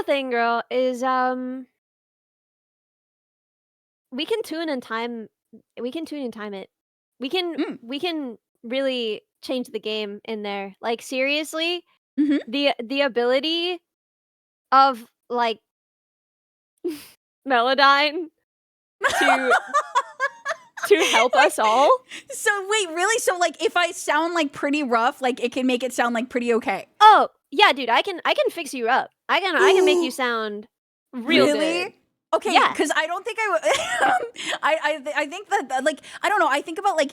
the thing, girl, is we can tune and time we can tune and time it. We can really change the game in there. Like seriously, Mhm. the ability of like Melodyne to to help us all. So wait, really? So like if I sound like pretty rough, like it can make it sound like pretty okay. Oh, yeah, dude, I can fix you up. I can make you Ooh. sound real Really? good. Okay, Yeah. because I don't think I would. I think that like I don't know. I think about like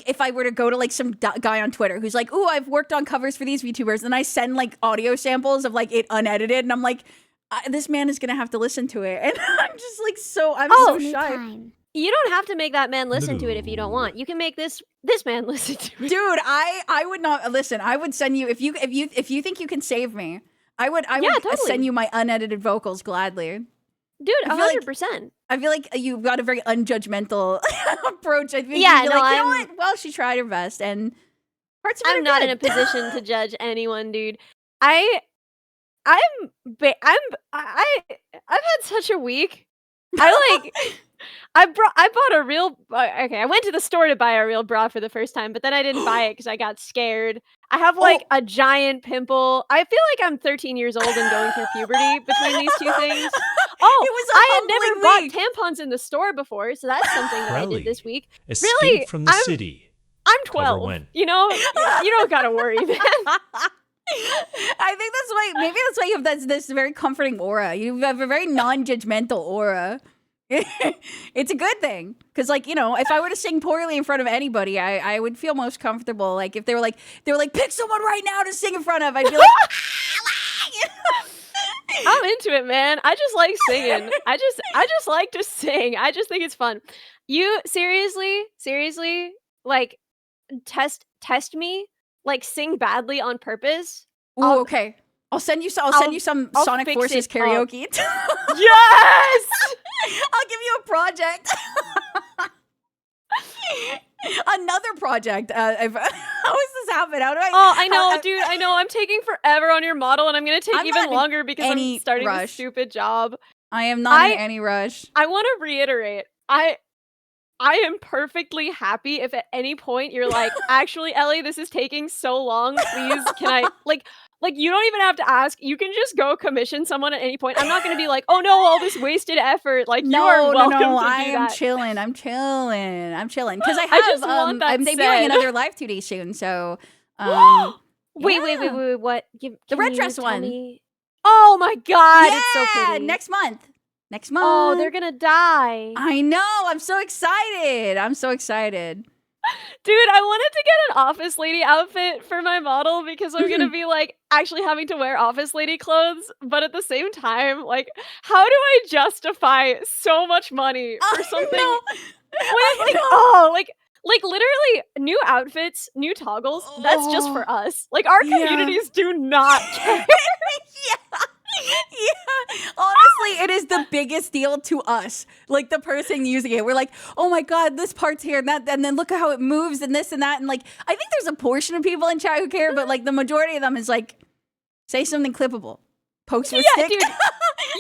if I were to go to like some guy on Twitter who's like, "Ooh, I've worked on covers for these VTubers," and I send like audio samples of like it unedited, and I'm like, this man is gonna have to listen to it, and I'm just like I'm so shy. Time. You don't have to make that man listen to it if you don't want. You can make this man listen to it. Dude, I would not listen. I would send you if you think you can save me. I would totally. send you my unedited vocals gladly. Dude, I feel like- 100%. I feel like you've got a very unjudgmental approach. I think Yeah, you'd be no, like, you know what? Well, she tried her best, and parts of it I'm are not good. in a position to judge anyone, dude. I've had such a week. I bought a real okay, I went to the store to buy a real bra for the first time, but then I didn't buy it because I got scared. I have like a giant pimple. I feel like I'm 13 years old and going through puberty between these two things. Oh, It was a I had humbling never week. bought tampons in the store before, so that's something that I did this week. Escape Really, from the city. I'm Cover 12. when? You know, you don't gotta worry, man. I think that's why. Maybe that's why you have this very comforting aura. You have a very non-judgmental aura. It's a good thing because, like, you know, if I were to sing poorly in front of anybody, I would feel most comfortable. Like if they were like pick someone right now to sing in front of, I'd be like, I'm into it, man. I just like singing. I just like to sing. I just think it's fun. You seriously, like test me, like sing badly on purpose. "Ooh, okay, I'll send you some I'll Sonic fix Forces it karaoke." Yes! I'll give you a project. Another project. How does this happen? How do I? Oh, I know, dude. I know. I'm taking forever on your model, and I'm gonna take I'm even not in longer because any I'm starting rush. this stupid job. I am not in any rush. I want to reiterate. I am perfectly happy if at any point you're like, actually, Ellie, this is taking so long. Please, can I like you don't even have to ask. You can just go commission someone at any point. I'm not gonna be like, oh no, all this wasted effort. Like you are welcome to do I am that. chilling. I'm chilling. Because I have. I just want that I'm debuting said. another live 2D soon. So. Wait. What? The red dress one. Me? Oh my god, it's so pretty. Next month. Oh, they're gonna die. I know. I'm so excited. Dude, I wanted to get an office lady outfit for my model because I'm gonna be like actually having to wear office lady clothes, but at the same time, like, how do I justify so much money for something with like literally new outfits, new toggles? That's just for us. Like our communities do not care. Yeah, honestly, it is the biggest deal to us. Like the person using it, we're like, oh my god, this part's here and that, and then look at how it moves and this and that, and like, I think there's a portion of people in chat who care, but like the majority of them is like, say something clippable, post with stick. Dude,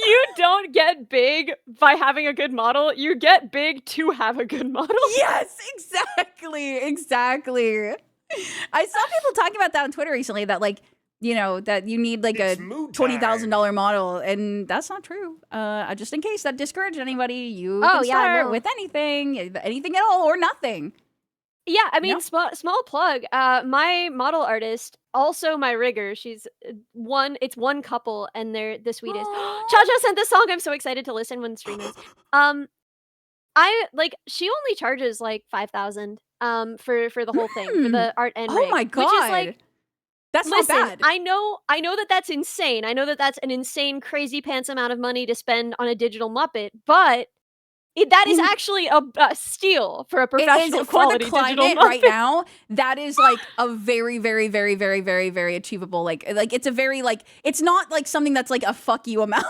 you don't get big by having a good model. You get big to have a good model. Yes, exactly. I saw people talking about that on Twitter recently. That like, you know, that you need like a $20,000 model, and that's not true. Just in case that discouraged anybody, you can start with anything at all or nothing. Yeah, I mean, small plug. My model artist, also my rigger. She's it's one couple, and they're the sweetest. Cha-Cha sent this song. I'm so excited to listen when streaming. She only charges like $5,000 for the whole thing, for the art and rig. Oh my god. Which is like, that's listen, not bad. I know that that's insane. I know that that's an insane, crazy pants amount of money to spend on a digital Muppet, but that is actually a steal for a professional quality for the digital climate Muppet right now. That is like a very, very, very, very, very, very achievable. Like it's a very like, it's not like something that's like a fuck you amount.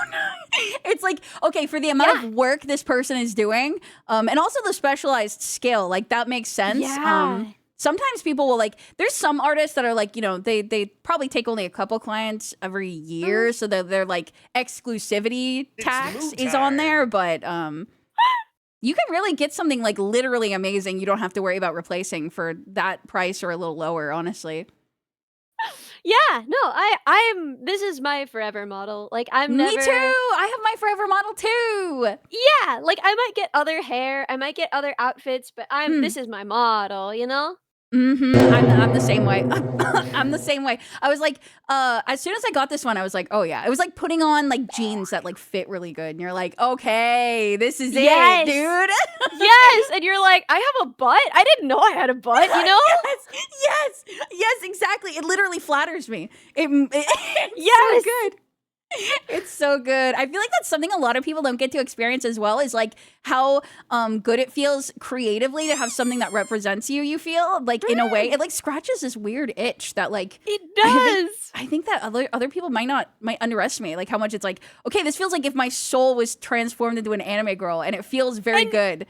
It's like, okay, for the amount of work this person is doing, and also the specialized skill, like that makes sense. Yeah. sometimes people will like, there's some artists that are like, they probably take only a couple clients every year, so they're like exclusivity tax is on there, but you can really get something like literally amazing. You don't have to worry about replacing for that price or a little lower, honestly. Yeah, no, I'm this is my forever model. Like, I'm Me never. too. I have my forever model too. Yeah, like, I might get other hair, I might get other outfits, but Hmm. this is my model, you know? I'm the same way. I'm the same way. I was like, as soon as I got this one, I was like, oh yeah. It was like putting on like jeans that like fit really good, and you're like, okay, this is Yes. it, dude. Yes, and you're like, "I have a butt? I didn't know I had a butt," you know? Yes, exactly. It literally flatters me. It's Yes. so good. It's so good. I feel like that's something a lot of people don't get to experience as well, is like how good it feels creatively to have something that represents you. You feel like in a way it like scratches this weird itch that like It does. I think that other people might underestimate like how much it's like, okay, this feels like if my soul was transformed into an anime girl, and it feels very good.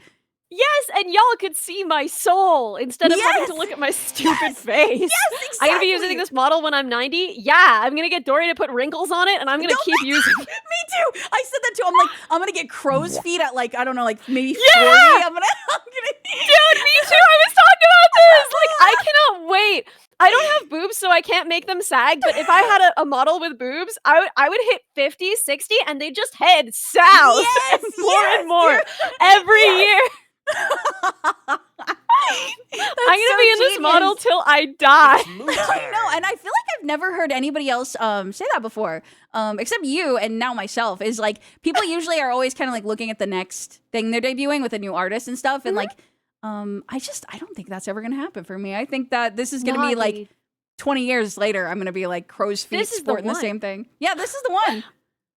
Yes, and y'all could see my soul instead of having to Yes! look at my stupid face. Yes, exactly. I'm gonna be using this model when I'm 90. Yeah, I'm gonna get Dory to put wrinkles on it, and I'm gonna keep using it. Me too. I said that too. I'm like, I'm gonna get crow's feet at like, I don't know, like maybe 40. Yeah! I'm gonna Dude, me too. I was talking about this. Like, I cannot wait. I don't have boobs, so I can't make them sag, but if I had a model with boobs, I would hit 50, 60, and they just head south Yes, more and more every year. I'm gonna be in this model till I die. I know, and I feel like I've never heard anybody else say that before, except you and now myself. Is like people usually are always kind of like looking at the next thing they're debuting with a new artist and stuff, and like, I don't think that's ever gonna happen for me. I think that this is gonna be like 20 years later. I'm gonna be like crow's feet sporting the same thing. Yeah, this is the one.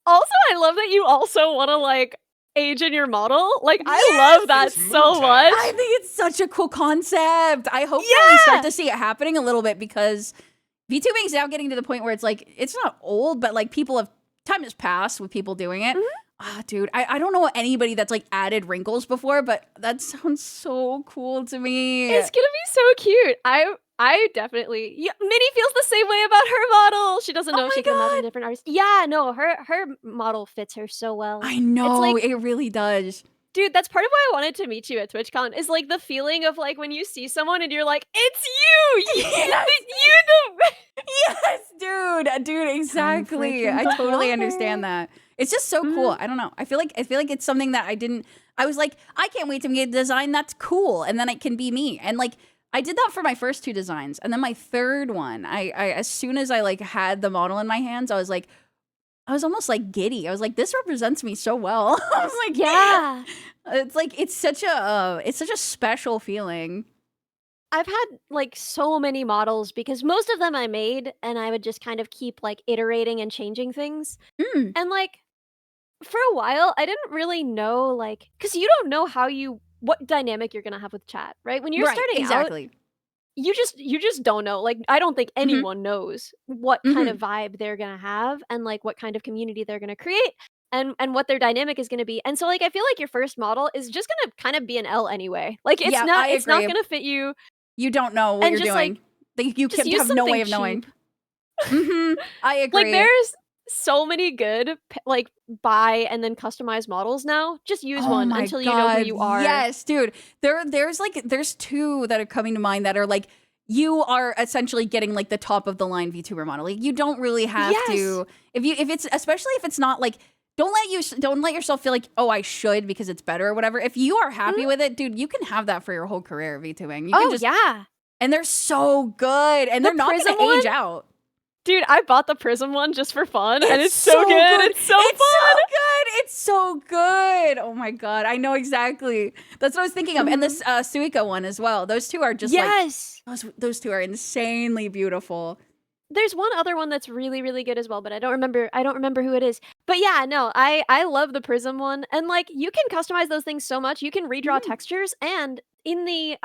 Also, I love that you also want to like age in your model. Like, I love that so much. I think it's such a cool concept. I hope that we start to see it happening a little bit, because VTubing is now getting to the point where it's like, it's not old, but like time has passed with people doing it. Dude, I don't know anybody that's like added wrinkles before, but that sounds so cool to me. It's gonna be so cute. I definitely. Yeah, Minnie feels the same way about her model. She doesn't know if she can imagine different artists. Yeah, no, her model fits her so well. I know, it's like, it really does. Dude, that's part of why I wanted to meet you at TwitchCon, is like the feeling of like when you see someone and you're like, it's you! Yes! Yes, dude, exactly. I totally understand that. It's just so cool. I don't know. I feel like it's something that I was like, I can't wait to make a design that's cool, and then it can be me. And like, I did that for my first 2 designs, and then my third one, I as soon as I like had the model in my hands, I was almost like giddy. I was like, this represents me so well. I was like, yeah. It's like it's such a special feeling. I've had like so many models because most of them I made, and I would just kind of keep like iterating and changing things. And like for a while, I didn't really know, like, because you don't know what dynamic you're gonna have with chat, right? When you're starting out, you just don't know. Like, I don't think anyone knows what kind of vibe they're gonna have, and like what kind of community they're gonna create, and what their dynamic is gonna be. And so like I feel like your first model is just gonna kind of be an L anyway. Like, it's not gonna fit you. You don't know what you're doing. Like, you have no way of knowing. I agree. Like, there's so many good like buy and then customize models now. Just use one until you know who you are. Yes, dude. There's 2 that are coming to mind that are like, you are essentially getting like the top of the line VTuber model. Like, you don't really have to, especially if it's not like, don't let yourself feel like, oh, I should because it's better or whatever. If you are happy with it, dude, you can have that for your whole career, VTubing. You can just, and they're so good, and they're not going to age out. Dude, I bought the Prism one just for fun, and it's so good. It's so fun. It's so good. Oh my god, I know exactly. That's what I was thinking of. And this Suika one as well. Those 2 are just like, those 2 are insanely beautiful. There's one other one that's really, really good as well, but I don't remember who it is. But yeah, no, I love the Prism one, and like, you can customize those things so much. You can redraw textures, and in the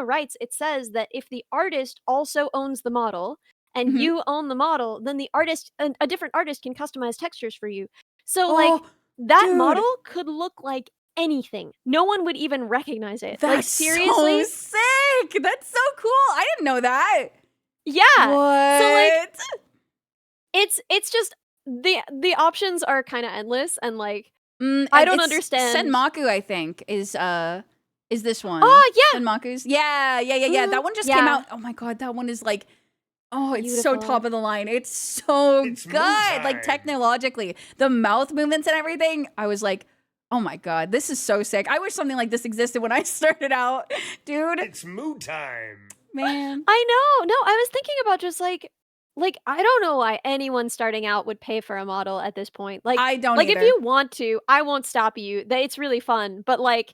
rights it says that if the artist also owns the model and you own the model, then the artist, a different artist, can customize textures for you. So like, that model could look like anything. No one would even recognize it. Like, That's seriously? so sick. That's so cool. I didn't know that. Yeah. So, like, What? it's just the options are kind of endless, and like I And don't it's understand. Senmaku, I think, is this one. Oh yeah. Senmaku's. Yeah. That one just came out. Oh my god, that one is like, oh, it's so Beautiful. top of the line. It's so It's good. Like time. technologically, the mouth movements and everything. I was like, oh my god, this is so sick. I wish something like this existed when I started out, dude. It's moo time. Man. I know. No, I was thinking about just like I don't know why anyone starting out would pay for a model at this point. Like I don't like either. if you want to, I won't stop you. It's really fun, but like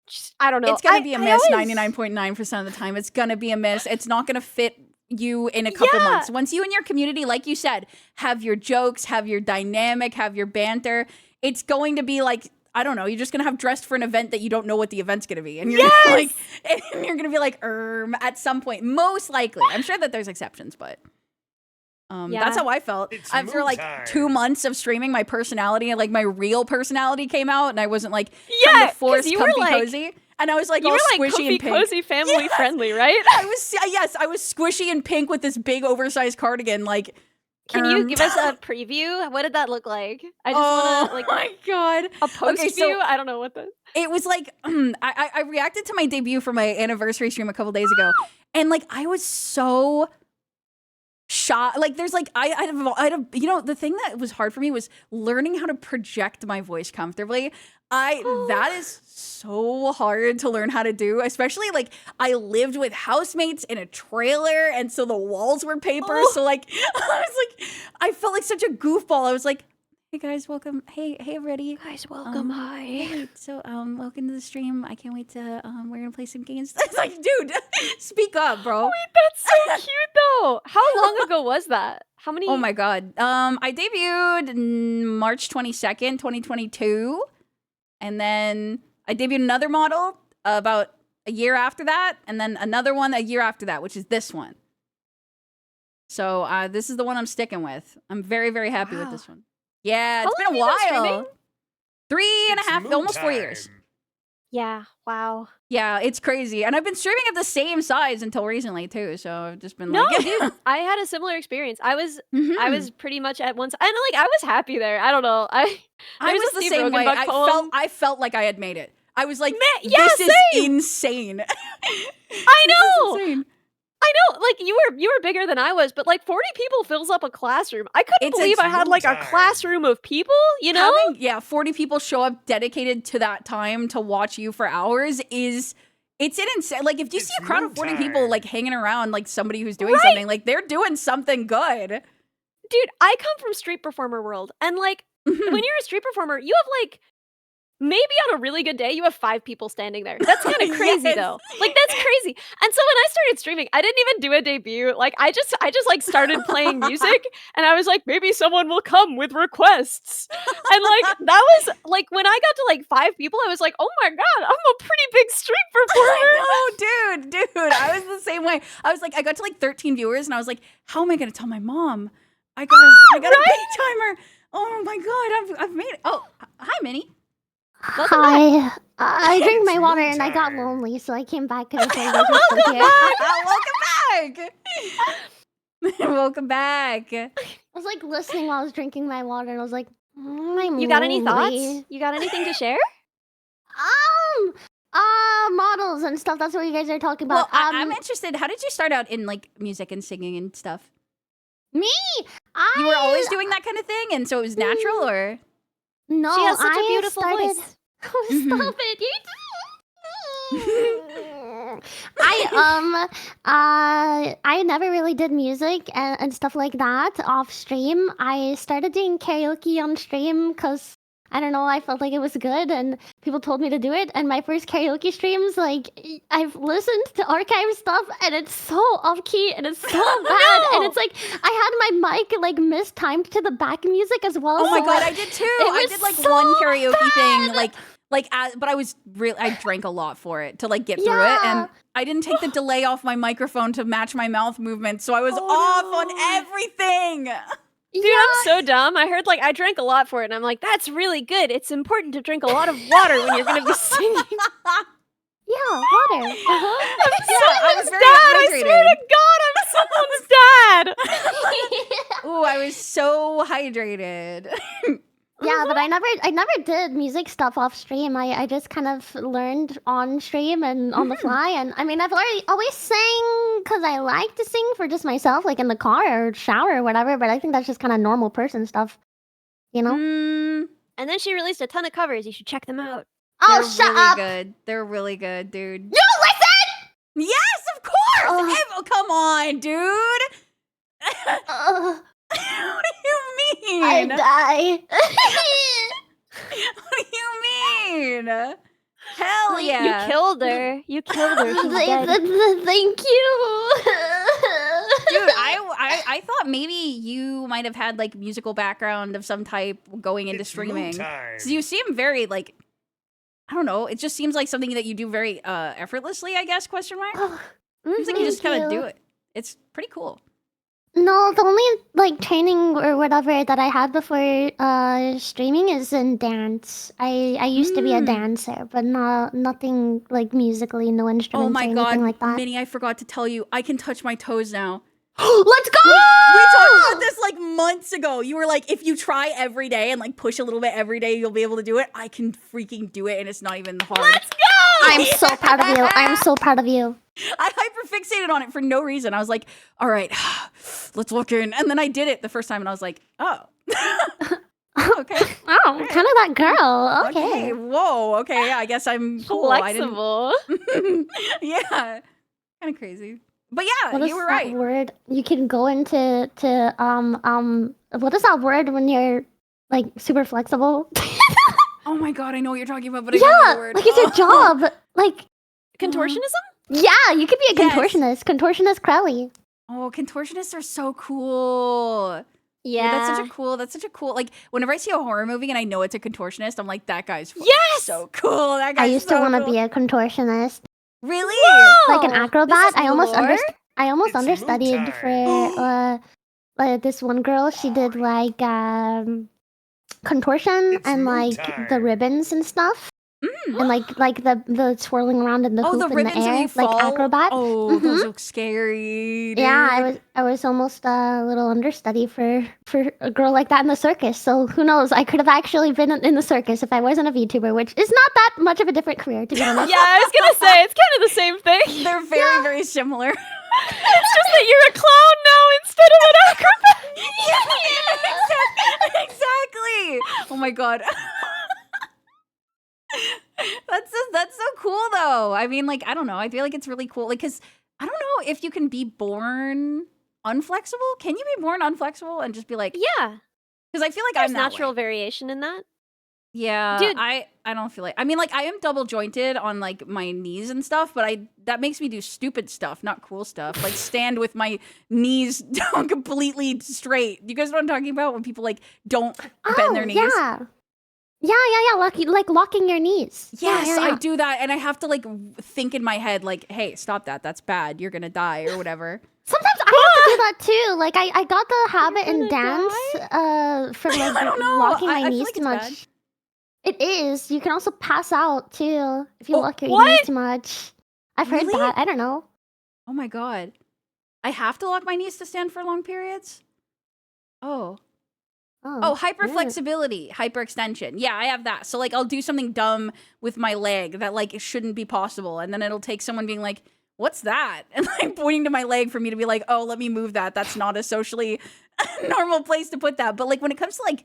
just, I don't know. It's gonna be a miss always- 99.9% of the time. It's gonna be a miss. It's not gonna fit you in a couple Yeah. months. Once you and your community, like you said, have your jokes, have your dynamic, have your banter, it's going to be like, I don't know, you're just gonna have dressed for an event that you don't know what the event's gonna be. And you're gonna like, and you're gonna be like, at some point. Most likely. I'm sure that there's exceptions, but Yeah. that's how I felt. It's After moo like time. 2 months of streaming, my personality, like my real personality came out, and I wasn't like trying Yeah, to force 'cause you were, comfy like- cozy. And I was like You all were like squishy comfy, and pink. cozy, family friendly, right? I was squishy and pink with this big oversized cardigan. Like, Can you give us a preview? What did that look like? I just oh want to like my god! a post Okay, so- view. I don't know what the. It was like I reacted to my debut for my anniversary stream a couple days ago, and like I was so shocked. Like, there's like you know, the thing that was hard for me was learning how to project my voice comfortably. That is so hard to learn how to do, especially like I lived with housemates in a trailer, and so the walls were paper. So like I felt like such a goofball. I was like, hey guys, welcome. Hey everybody. Guys, welcome. Hi. Hey, so welcome to the stream. I can't wait to we're gonna play some games. It's like, dude, speak up, bro. That's so cute though. How long ago was that? How many? Oh my god. I debuted March 22nd, 2022. And then I debuted another model about a year after that, and then another one a year after that, which is this one. So this is the one I'm sticking with. I'm very, very happy with this one. Yeah, it's How been a long have you been while. streaming? 3.5, Moo almost 4 time. years. Yeah. Wow. Yeah, it's crazy. And I've been streaming at the same size until recently too. So I've just been No, like, dude, I had a similar experience. I was Mhm. pretty much at once, and like I was happy there. I don't know. I there's was a the Steve same way. Rogenbach poem. I felt like I had made it. I was like, yeah, this is same. insane. I know. This is insane. I know. Like you were bigger than I was, but like 40 people fills up a classroom. I couldn't It's believe I had like a time. classroom of people. You know? Having 40 people show up dedicated to that time to watch you for hours it's an insane. Like if you see a It's crowd moo of 40 people time. like hanging around like somebody who's doing Right. something, like they're doing something good. Dude, I come from street performer world, and like Mhm. when you're a street performer, you have like maybe on a really good day you have 5 people standing there. That's kind of crazy Yes. though. Like that's crazy. And so when I started streaming, I didn't even do a debut. Like I just like started playing music, and I was like, maybe someone will come with requests. And like that was like when I got to like 5 people, I was like, oh my god, I'm a pretty big street performer. I know, dude. I was the same way. I was like, I got to like 13 viewers, and I was like, how am I gonna tell my mom? I got a right? big timer. Oh my god, I've made it. Oh, hi, Minnie. Welcome Hi. I drank my It's water moo and I got time. lonely, so I came back and I said, "Let's just sit here." Welcome back. Welcome back. I was like listening while I was drinking my water, and I was like, I'm You got any thoughts? lonely." You got anything to share? Models and stuff. That's what you guys are talking Well, about. I'm interested. How did you start out in like music and singing and stuff? Me. You were always doing that kind of thing, and so it was natural, or No, She has such a I beautiful started... voice. Oh, Mhm. stop it! You I never really did music and stuff like that off stream. I started doing karaoke on stream because I don't know, I felt like it was good and people told me to do it. And my first karaoke streams, like I've listened to archive stuff and it's so off key and it's so bad. And it's like I had my mic like mistimed to the back music as well. oh my so, god, like, I did too. it I was did like so one karaoke thing, bad. but I was really I drank a lot for it to like get through it, Yeah. and I didn't take the delay off my microphone to match my mouth movement, so I was Oh, off no. on everything. Dude, Yeah, I'm so dumb. I heard I drank a lot for it, and I'm like, that's really good. It's important to drink a lot of water when you're gonna be singing. yeah, water. Uh-huh. I was very I swear hydrated. to God, I'm someone's dad. Ooh, I was so hydrated. Yeah, but I never did music stuff off stream. I just kind of learned on stream and on the fly. And I mean, I've always sang because I like to sing for just myself, like in the car or shower or whatever. But I think that's just kind of normal person stuff, you know? And then she released a ton of covers. You should check them out. Oh, They're shut really up! good. They're really good, dude. You listen! Yes, of course. Ugh. Oh, come on, dude. Ugh, What do you I mean? die. What do you mean? Hell yeah. You killed her. You killed her. She's dead. Thank you. Dude, I thought maybe you might have had musical background of some type going into streaming. So you seem very I don't know. It just seems like something that you do very effortlessly, I guess, question mark. Seems like you just kind of do it. It's pretty cool. No, the only training or whatever that I had before streaming is in dance. I used to be a dancer, but nothing musically, no Oh instruments my or god, anything like that. Minnie, I forgot to tell you, I can touch my toes now. Let's go! We talked about this months ago. You were like, if you try every day and push a little bit every day, you'll be able to do it. I can freaking do it, and it's not even hard. Let's go! I'm so proud of you. I'm so proud of you. I hyperfixated on it for no reason. I was like, all right, let's look in. And then I did it the first time, and I was like, oh. Okay. Oh, kind of that girl. Okay. Whoa. Okay. Yeah, I guess I'm cool. Flexible. Yeah. Kind of crazy. But yeah, What is you were that right. word? You can go into what is that word when you're super flexible? Oh my god, I know what you're talking about, but I don't know Yeah, the word. it's your job. Contortionism? Yeah, you could be a Yes. contortionist. Contortionist Crelly. Oh, contortionists are so cool. Yeah. That's such a cool, whenever I see a horror movie and I know it's a contortionist, I'm like, that guy's Yes! so cool. That guy's I used to want to be a contortionist. Really? Like an Oh, acrobat. this is I almost It's understudied moo for this one girl. She did contortion It's and moo the time. ribbons and stuff. Mm. And the swirling around in the Oh, hoop the in the ribbons where air, you fall? acrobat. Oh, Mhm. those look scary. Yeah, dude. I was almost a little understudy for a girl like that in the circus. So who knows? I could have actually been in the circus if I wasn't a VTuber, which is not that much of a different career, to be honest. Yeah, I was gonna say, it's kind of the same thing. They're very, very similar. It's just that you're a clown now instead of an acrobat. Exactly. Oh my god. That's so cool though. I mean, I don't know. I feel like it's really cool. Cause I don't know if you can be born unflexible. Can you be born unflexible and just be like, Yeah, because I feel like there's I'm that natural way. variation in that. Yeah, Dude. I don't feel like. I mean, I am double jointed on my knees and stuff, but that makes me do stupid stuff, not cool stuff. Like stand with my knees down completely straight. You guys know what I'm talking about? When people don't bend their knees. Yeah. Locking your knees. Yes, yeah. I do that, and I have to think in my head hey, stop that. That's bad. You're gonna die or whatever. Sometimes I have to do that too. I got the habit in dance from I don't know. locking I my feel knees like too it's much. bad. It is. You can also pass out too if you Oh, lock your what? knees too much. I've heard Really? that. I don't know. Oh my god, I have to lock my knees to stand for long periods. Oh, Oh, hyperflexibility, hyperextension. Yeah, I have that. So I'll do something dumb with my leg that it shouldn't be possible, and then it'll take someone being like, "What's that?" and pointing to my leg for me to be like, "Oh, let me move that. That's not a socially normal place to put that." But when it comes to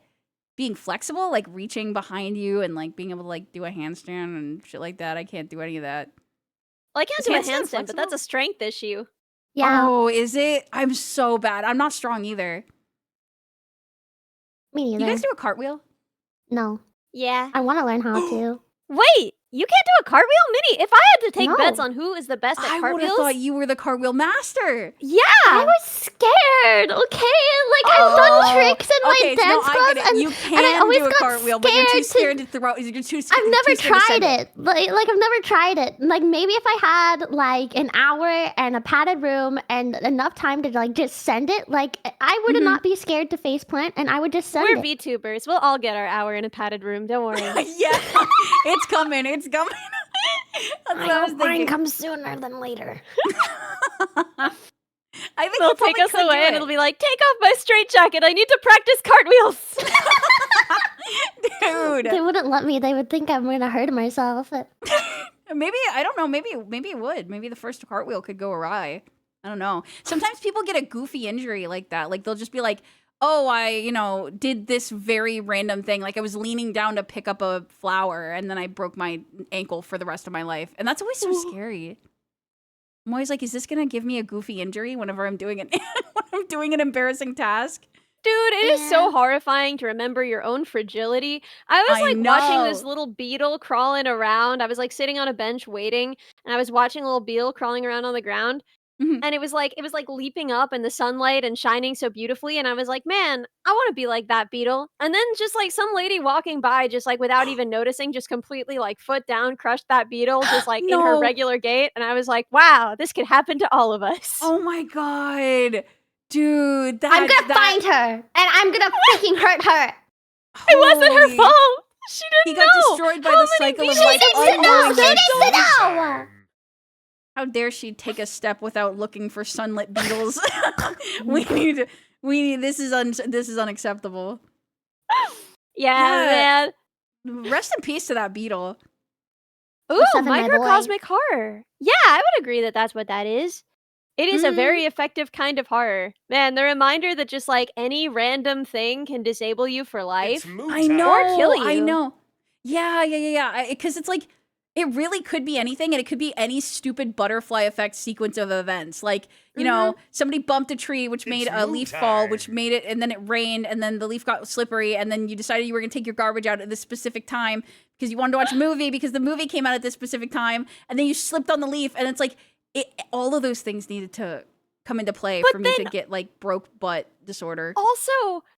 being flexible, reaching behind you and being able to do a handstand and shit like that, I can't do any of that. Well, I can't Is do a handstand handstand, but that's flexible? a strength issue. Yeah, Oh, is it? I'm so bad. I'm not strong either. me You neither. guys do a cartwheel? No, Yeah. I want to learn how to. Wait, You can't do a cartwheel, Minnie. If I had to take No. bets on who is the best at I would cartwheels, have thought you were the cartwheel master. yeah. I was scared, okay? Like, I've done tricks in my Okay, dance I class, get it. You and I can always do a got cartwheel, but you're too scared scared to throw. You're too. I've never too scared to tried send it. Like I've never tried it. Like maybe if I had like an hour and a padded room and enough time to like just send it, like I would not be scared to face plant and I would just send We're it. VTubers. We'll all get our hour in a padded room. Don't worry. Yeah, it's coming. It's coming. That's what I was hope mine thinking. comes sooner than later. I think They'll you probably take us could do away, it. and it'll be like, take off my straitjacket. I need to practice cartwheels. Dude. They wouldn't let me. They would think I'm gonna hurt myself. Maybe I don't know. Maybe it would. Maybe the first cartwheel could go awry. I don't know. Sometimes people get a goofy injury like that. Like they'll just be like, "Oh, I did this very random thing. Like I was leaning down to pick up a flower, and then I broke my ankle for the rest of my life." And that's always so scary. I'm always like, "Is this gonna give me a goofy injury whenever I'm doing it? When I'm doing an embarrassing task?" Dude, it is so horrifying to remember your own fragility. I was like watching this little beetle crawling around. I was like sitting on a bench waiting, and I was watching a little beetle crawling around on the ground. Mhm. And it was like leaping up in the sunlight and shining so beautifully. And I was like, man, I want to be like that beetle. And then just like some lady walking by, just like without even noticing, just completely like foot down, crushed that beetle, just like in her No. regular gait. And I was like, wow, this could happen to all of us. Oh my god, dude! I'm gonna find her and I'm gonna freaking hurt her. It wasn't her Holy- fault. She He didn't got know. destroyed by How the many cycle of beetles life. did She needs to know. unknowingly. She needs to know. How dare she take a step without looking for sunlit beetles? we need. This is unacceptable. Yeah, man. Rest in peace to that beetle. Ooh, Seven, my boy. microcosmic horror. Yeah, I would agree that that's what that is. It is a very effective kind of horror. Man, the reminder that just like any random thing can disable you for life. I know. Or kill I you. know. Yeah. Because it's like it really could be anything, and it could be any stupid butterfly effect sequence of events. Like somebody bumped a tree, which made a leaf fall, which made it, and then it rained, and then the leaf got slippery, and then you decided you were gonna take your garbage out at this specific time because you wanted to watch a movie because the movie came out at this specific time, and then you slipped on the leaf, and it's like all of those things needed to come into play for me to get like broke butt disorder. Also,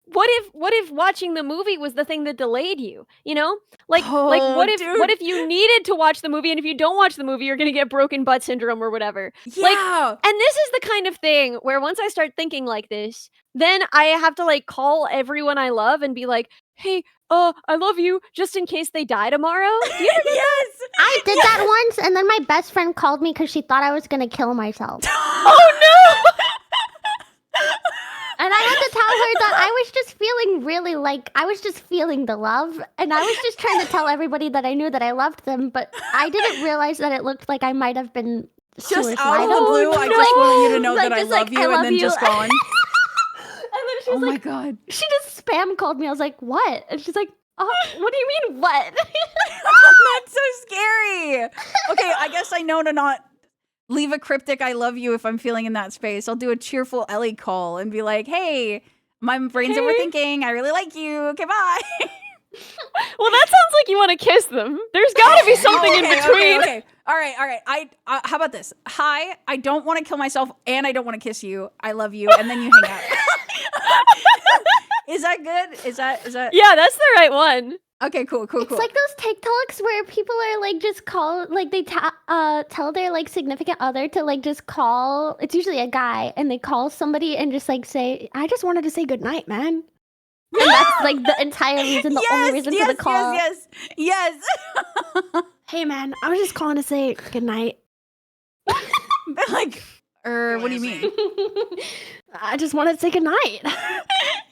what if watching the movie was the thing that delayed you? You know, like Oh, what dude. if you needed to watch the movie, and if you don't watch the movie, you're gonna get broken butt syndrome or whatever. Yeah. And this is the kind of thing where once I start thinking like this, then I have to like call everyone I love and be like, hey, I love you, just in case they die tomorrow. Do you ever get Yes. I did that once, and then my best friend called me because she thought I was gonna kill myself. Oh no! And I had to tell her that I was just feeling really like I was just feeling the love, and I was just trying to tell everybody that I knew that I loved them, but I didn't realize that it looked like I might have been Just out of the suicidal. blue, I just no. want you to know Like, that I just love like, you, I and love then you. just gone. And then she Oh was my like, god. she just spam called me. I was like, what? And she's like, oh, what do you mean, what? That's so scary. Okay, I guess I know to not leave a cryptic "I love you" if I'm feeling in that space. I'll do a cheerful Ellie call and be like, "Hey, my brain's overthinking. I really like you. Okay, bye." Well, that sounds like you want to kiss them. There's got to be something in between. Okay. All right. How about this? Hi, I don't want to kill myself, and I don't want to kiss you. I love you, and then you hang out. Is that good? Is that? Yeah, that's the right one. Okay, cool. It's like those TikToks where people are like just call, like they tell their like significant other to like just call. It's usually a guy, and they call somebody and just like say, "I just wanted to say goodnight, man." And that's like the entire reason, the only reason for the call. Yes. Hey, man, I was just calling to say goodnight. Like, what do you mean? I just wanted to say goodnight.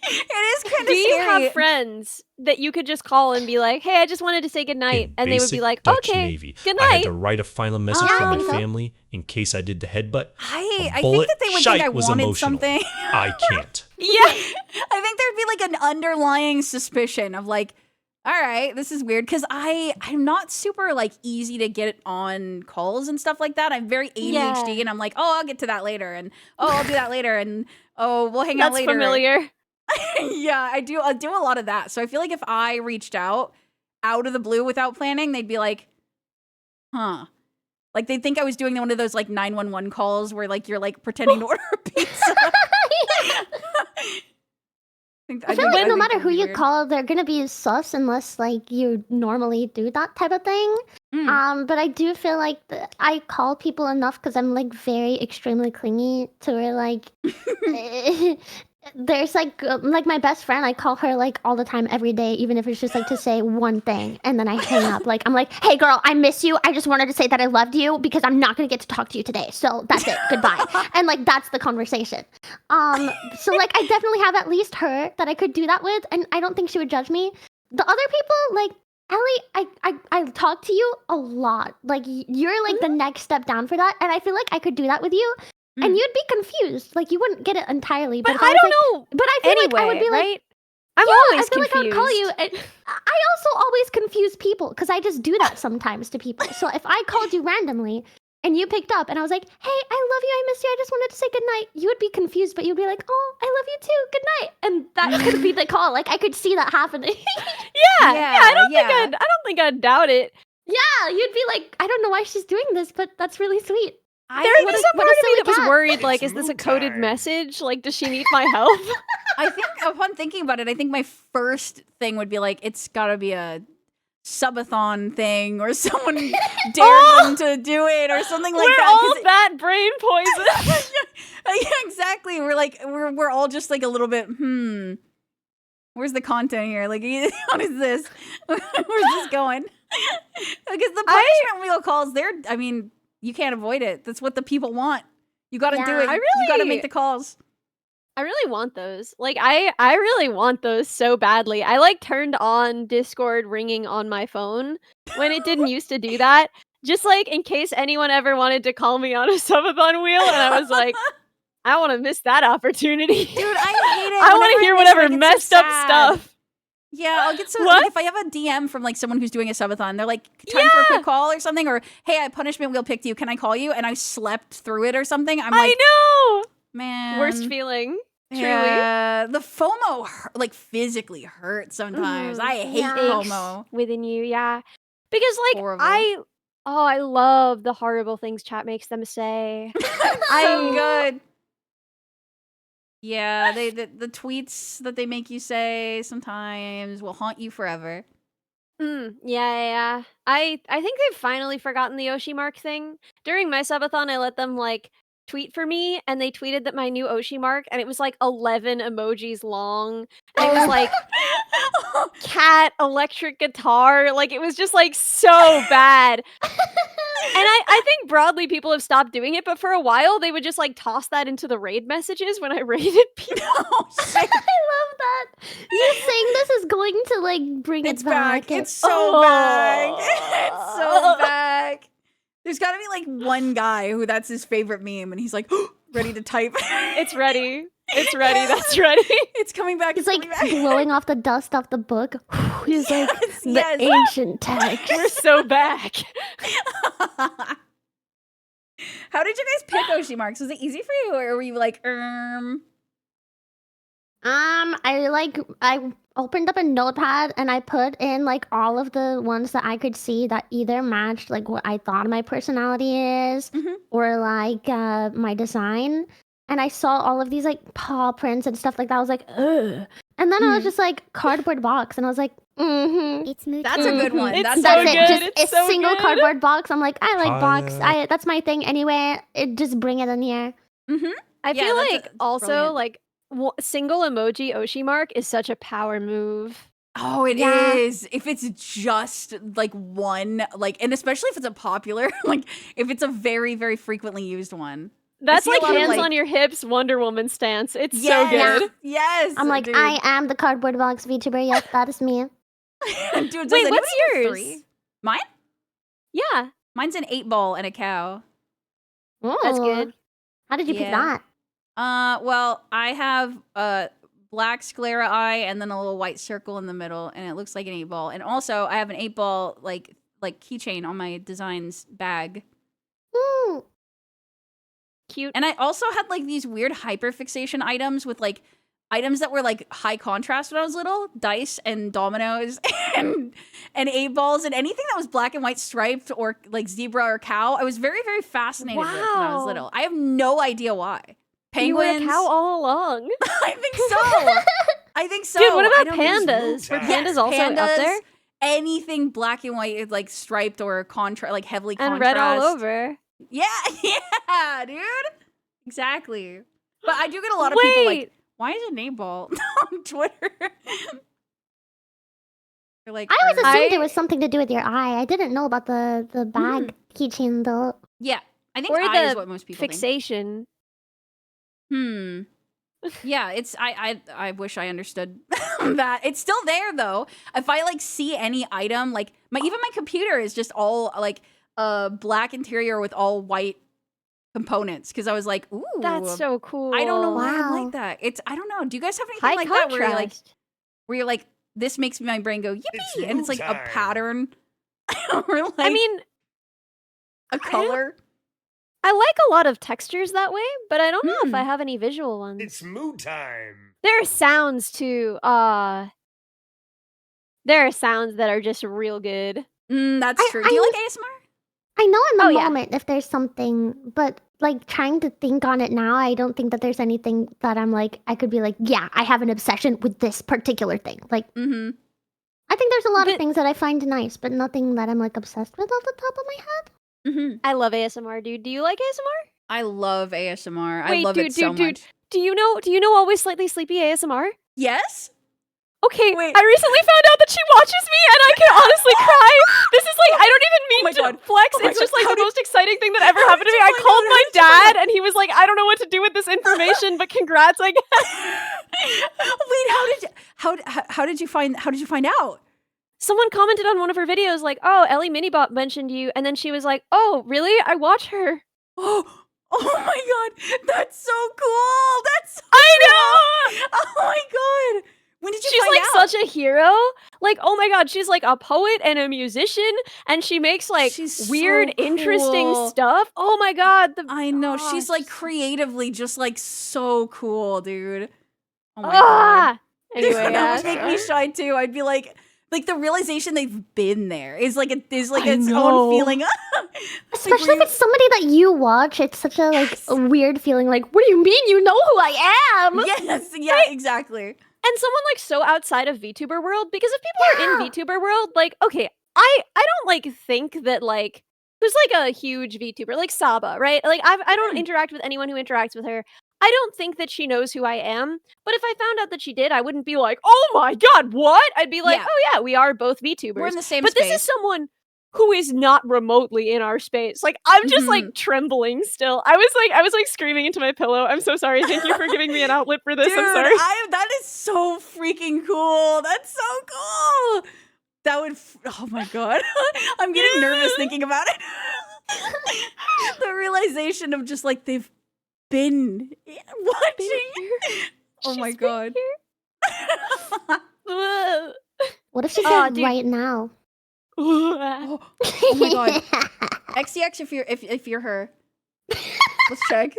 It is kind of Do you scary. have friends that you could just call and be like, hey, I just wanted to say goodnight? In And they would be basic like, Dutch okay, Navy, good I had night. to write a final message Oh, for I my think so. family in case I did the headbutt. I think bullet that they would shite think I was wanted emotional. something. I can't. Yeah. I think there'd be like an underlying suspicion of like, all right, this is weird because I'm not super like easy to get on calls and stuff like that. I'm very ADHD Yeah. and I'm like, oh, I'll get to that later, and oh, I'll do that later, and oh, we'll hang out That's later. familiar. Yeah, I do a lot of that. So I feel like if I reached out of the blue without planning, they'd be like, huh. Like they think I was doing one of those like 911 calls where like you're like pretending to order a pizza. I feel like no matter who you call, they're gonna be sus unless like you normally do that type of thing. But I do feel like I call people enough because I'm like very extremely clingy to where like there's like my best friend. I call her like all the time, every day, even if it's just like to say one thing, and then I hang up. Like I'm like, hey girl, I miss you. I just wanted to say that I loved you because I'm not gonna get to talk to you today. So that's it. Goodbye. And like that's the conversation. So like I definitely have at least her that I could do that with, and I don't think she would judge me. The other people, like Ellie, I talk to you a lot. Like you're like the next step down for that, and I feel like I could do that with you. And you'd be confused. Like, you wouldn't get it entirely. But I don't know. But I feel like I would be like, right? I'm yeah, always I feel confused. like I would call you. And I also always confuse people because I just do that sometimes to people. So if I called you randomly and you picked up and I was like, hey, I love you, I miss you, I just wanted to say goodnight, you would be confused, but you'd be like, oh, I love you too, good night. And that could be the call. Like, I could see that happening. yeah, I don't think I'd doubt it. Yeah, you'd be like, I don't know why she's doing this, but that's really sweet. There would be some part of me that was worried, like, is this a coded message? Like, does she need my help? I think upon thinking about it, I think my first thing would be like, it's gotta be a subathon thing or someone dared them to do it or something like that. We're all that brain poison. Yeah, exactly. We're like, we're all just like a little bit, where's the content here? Like, what is this? Where's this going? Because the punishment wheel calls, I mean, you can't avoid it. That's what the people want. You got to do it. You got to make the calls. I really want those. Like, I really want those so badly. I, like, turned on Discord ringing on my phone when it didn't used to do that. Just, like, in case anyone ever wanted to call me on a subathon wheel. And I was like, I don't want to miss that opportunity. Dude, I hate it. I want to hear whatever messed up stuff. Yeah, I'll get like, if I have a DM from like someone who's doing a subathon, they're like, time for a quick call or something, or hey, I punishment wheel picked you, can I call you? And I slept through it or something. I'm like, I know, man, worst feeling. Truly, yeah, the FOMO like physically hurts sometimes. I hate FOMO within you, yeah, because like horrible. I love the horrible things chat makes them say. So good. Yeah, the tweets that they make you say sometimes will haunt you forever. Yeah. I think they've finally forgotten the Oshi mark thing. During my subathon, I let them like tweet for me, and they tweeted that my new Oshi mark, and it was like 11 emojis long, and it was like cat, electric guitar, like it was just like so bad. And I think broadly people have stopped doing it, but for a while they would just like toss that into the raid messages when I raided people. I love that. You saying this is going to like bring it back. It's so back. It's so back. There's got to be like one guy who that's his favorite meme, and he's like ready to type. It's ready. It's ready. That's ready. It's coming back. It's like blowing off the dust off the book. He's like the ancient text. We're so back. How did you guys pick Oshi marks? Was it easy for you, or were you like, I opened up a notepad and I put in like all of the ones that I could see that either matched like what I thought my personality is or like my design. And I saw all of these like paw prints and stuff like that. I was like, ugh. And then I was just like cardboard box, and I was like, It's that's a good one. It's That's so it. good. Just a single cardboard box. I'm like, I like box. Fire. That's my thing anyway. Just bring it in here. I feel like that's also brilliant. like single emoji Oshi mark is such a power move. Oh, it is. If it's just like one, like, and especially if it's a popular, like, if it's a very, very frequently used one. That's like a lot of, hands on your hips Wonder Woman stance. It's Yes, so good. Yes. I'm like, dude. I am the cardboard box VTuber. Yes, that is me. Dude, does Wait, anybody what's do yours? 3? Mine? Yeah, Mine's an 8-ball and a cow. that's Ooh. good. How did you pick Yeah. that? Well, I have a black sclera eye and then a little white circle in the middle, and it looks like an 8-ball. And also, I have an 8-ball like keychain on my designs bag. Ooh. Cute. And I also had like these weird hyperfixation items with like items that were like high contrast when I was little, dice and dominoes and 8 balls and anything that was black and white striped or like zebra or cow. I was very, very fascinated with when I was Wow. little. I have no idea why. You were Penguins. a cow all along. I think so. I think so. Dude, what I about don't think- pandas? Were Yes, pandas also up there? Anything black and white, like striped or like heavily And contrast. red all over. Yeah, yeah, dude. Exactly. But I do get a lot of people like, Wait, why is it 8-ball on Twitter? They're like, I always assumed I- it was something to do with your eye. I didn't know about the bag keychain though. yeah, I think or eye is the what most people think. fixation. Yeah, it's I wish I understood that. It's still there though. If I like see any item, like even my computer is just all like black interior with all white components because I was like, ooh, That's so cool. I don't know why I'm Wow. like that. I don't know. Do you guys have anything High like contrast. that where you're like this makes my brain go yippee, and it's like a time. pattern or like I mean, a color. I like a lot of textures that way, but I don't know if Hmm. I have any visual ones. It's mood time. There are sounds too. There are sounds that are just real good. That's I- true. I Do you like was- ASMR? I know in the Oh, yeah. moment if there's something, but like trying to think on it now, I don't think that there's anything that I'm like I could be like, yeah, I have an obsession with this particular thing. Like Mm-hmm. I think there's a lot But- of things that I find nice, but nothing that I'm like obsessed with off the top of my head. Mm-hmm. I love ASMR, dude. Do you like ASMR? I love ASMR. I Wait, love dude, it so dude, dude. much. Do you know Always Slightly Sleepy ASMR? Yes? Okay, Wait. I recently found out that she watches me and I can honestly cry. This is like, I don't even mean my to God. flex. Oh my It's just God. like How the did- most exciting thing that ever how happened to did me. you I find called out? my How did you find dad and he was like, I don't know what to do with this information, but congrats, I guess. Wait, how did you find out? Someone commented on one of her videos like, oh, Ellie Minibot mentioned you. And then she was like, oh, really? I watch her. Oh my God, that's so cool. That's so I know! cool. Oh my God. When did you She's find like out? such a hero. Like, oh my god, she's like a poet and a musician, and she makes like She's weird, so interesting cool. stuff. Oh my god, I know. She's like gosh. creatively just like so cool, dude. Oh my God. Ah! Anyway, that yeah. would make me shy too. I'd be like the realization they've been there is like its I own know. feeling. Especially if it's somebody that you watch, it's such a like a weird feeling. Like, what do you mean you know who I am? Yes, yeah, exactly. And someone like so outside of VTuber world, because if people are in VTuber world, like, okay, I don't like think that like who's like a huge VTuber, like Saba, right? Like I don't interact with anyone who interacts with her. I don't think that she knows who I am, but if I found out that she did, I wouldn't be like, oh my god, what? I'd be like, Yeah. oh yeah, we are both VTubers. We're in the same but space. this is someone who is not remotely in our space. Like I'm just Mhm. like trembling still. I was like screaming into my pillow. I'm so sorry. Thank you for giving me an outlet for this. Dude, I'm sorry. that is so freaking cool. That's so cool. That would. Oh my God, I'm getting nervous thinking about it. The realization of just like they've been watching. Oh my She's been God. Ugh. What if she Aw, said dude. right now? Oh my God. XTX, if you're her, let's check.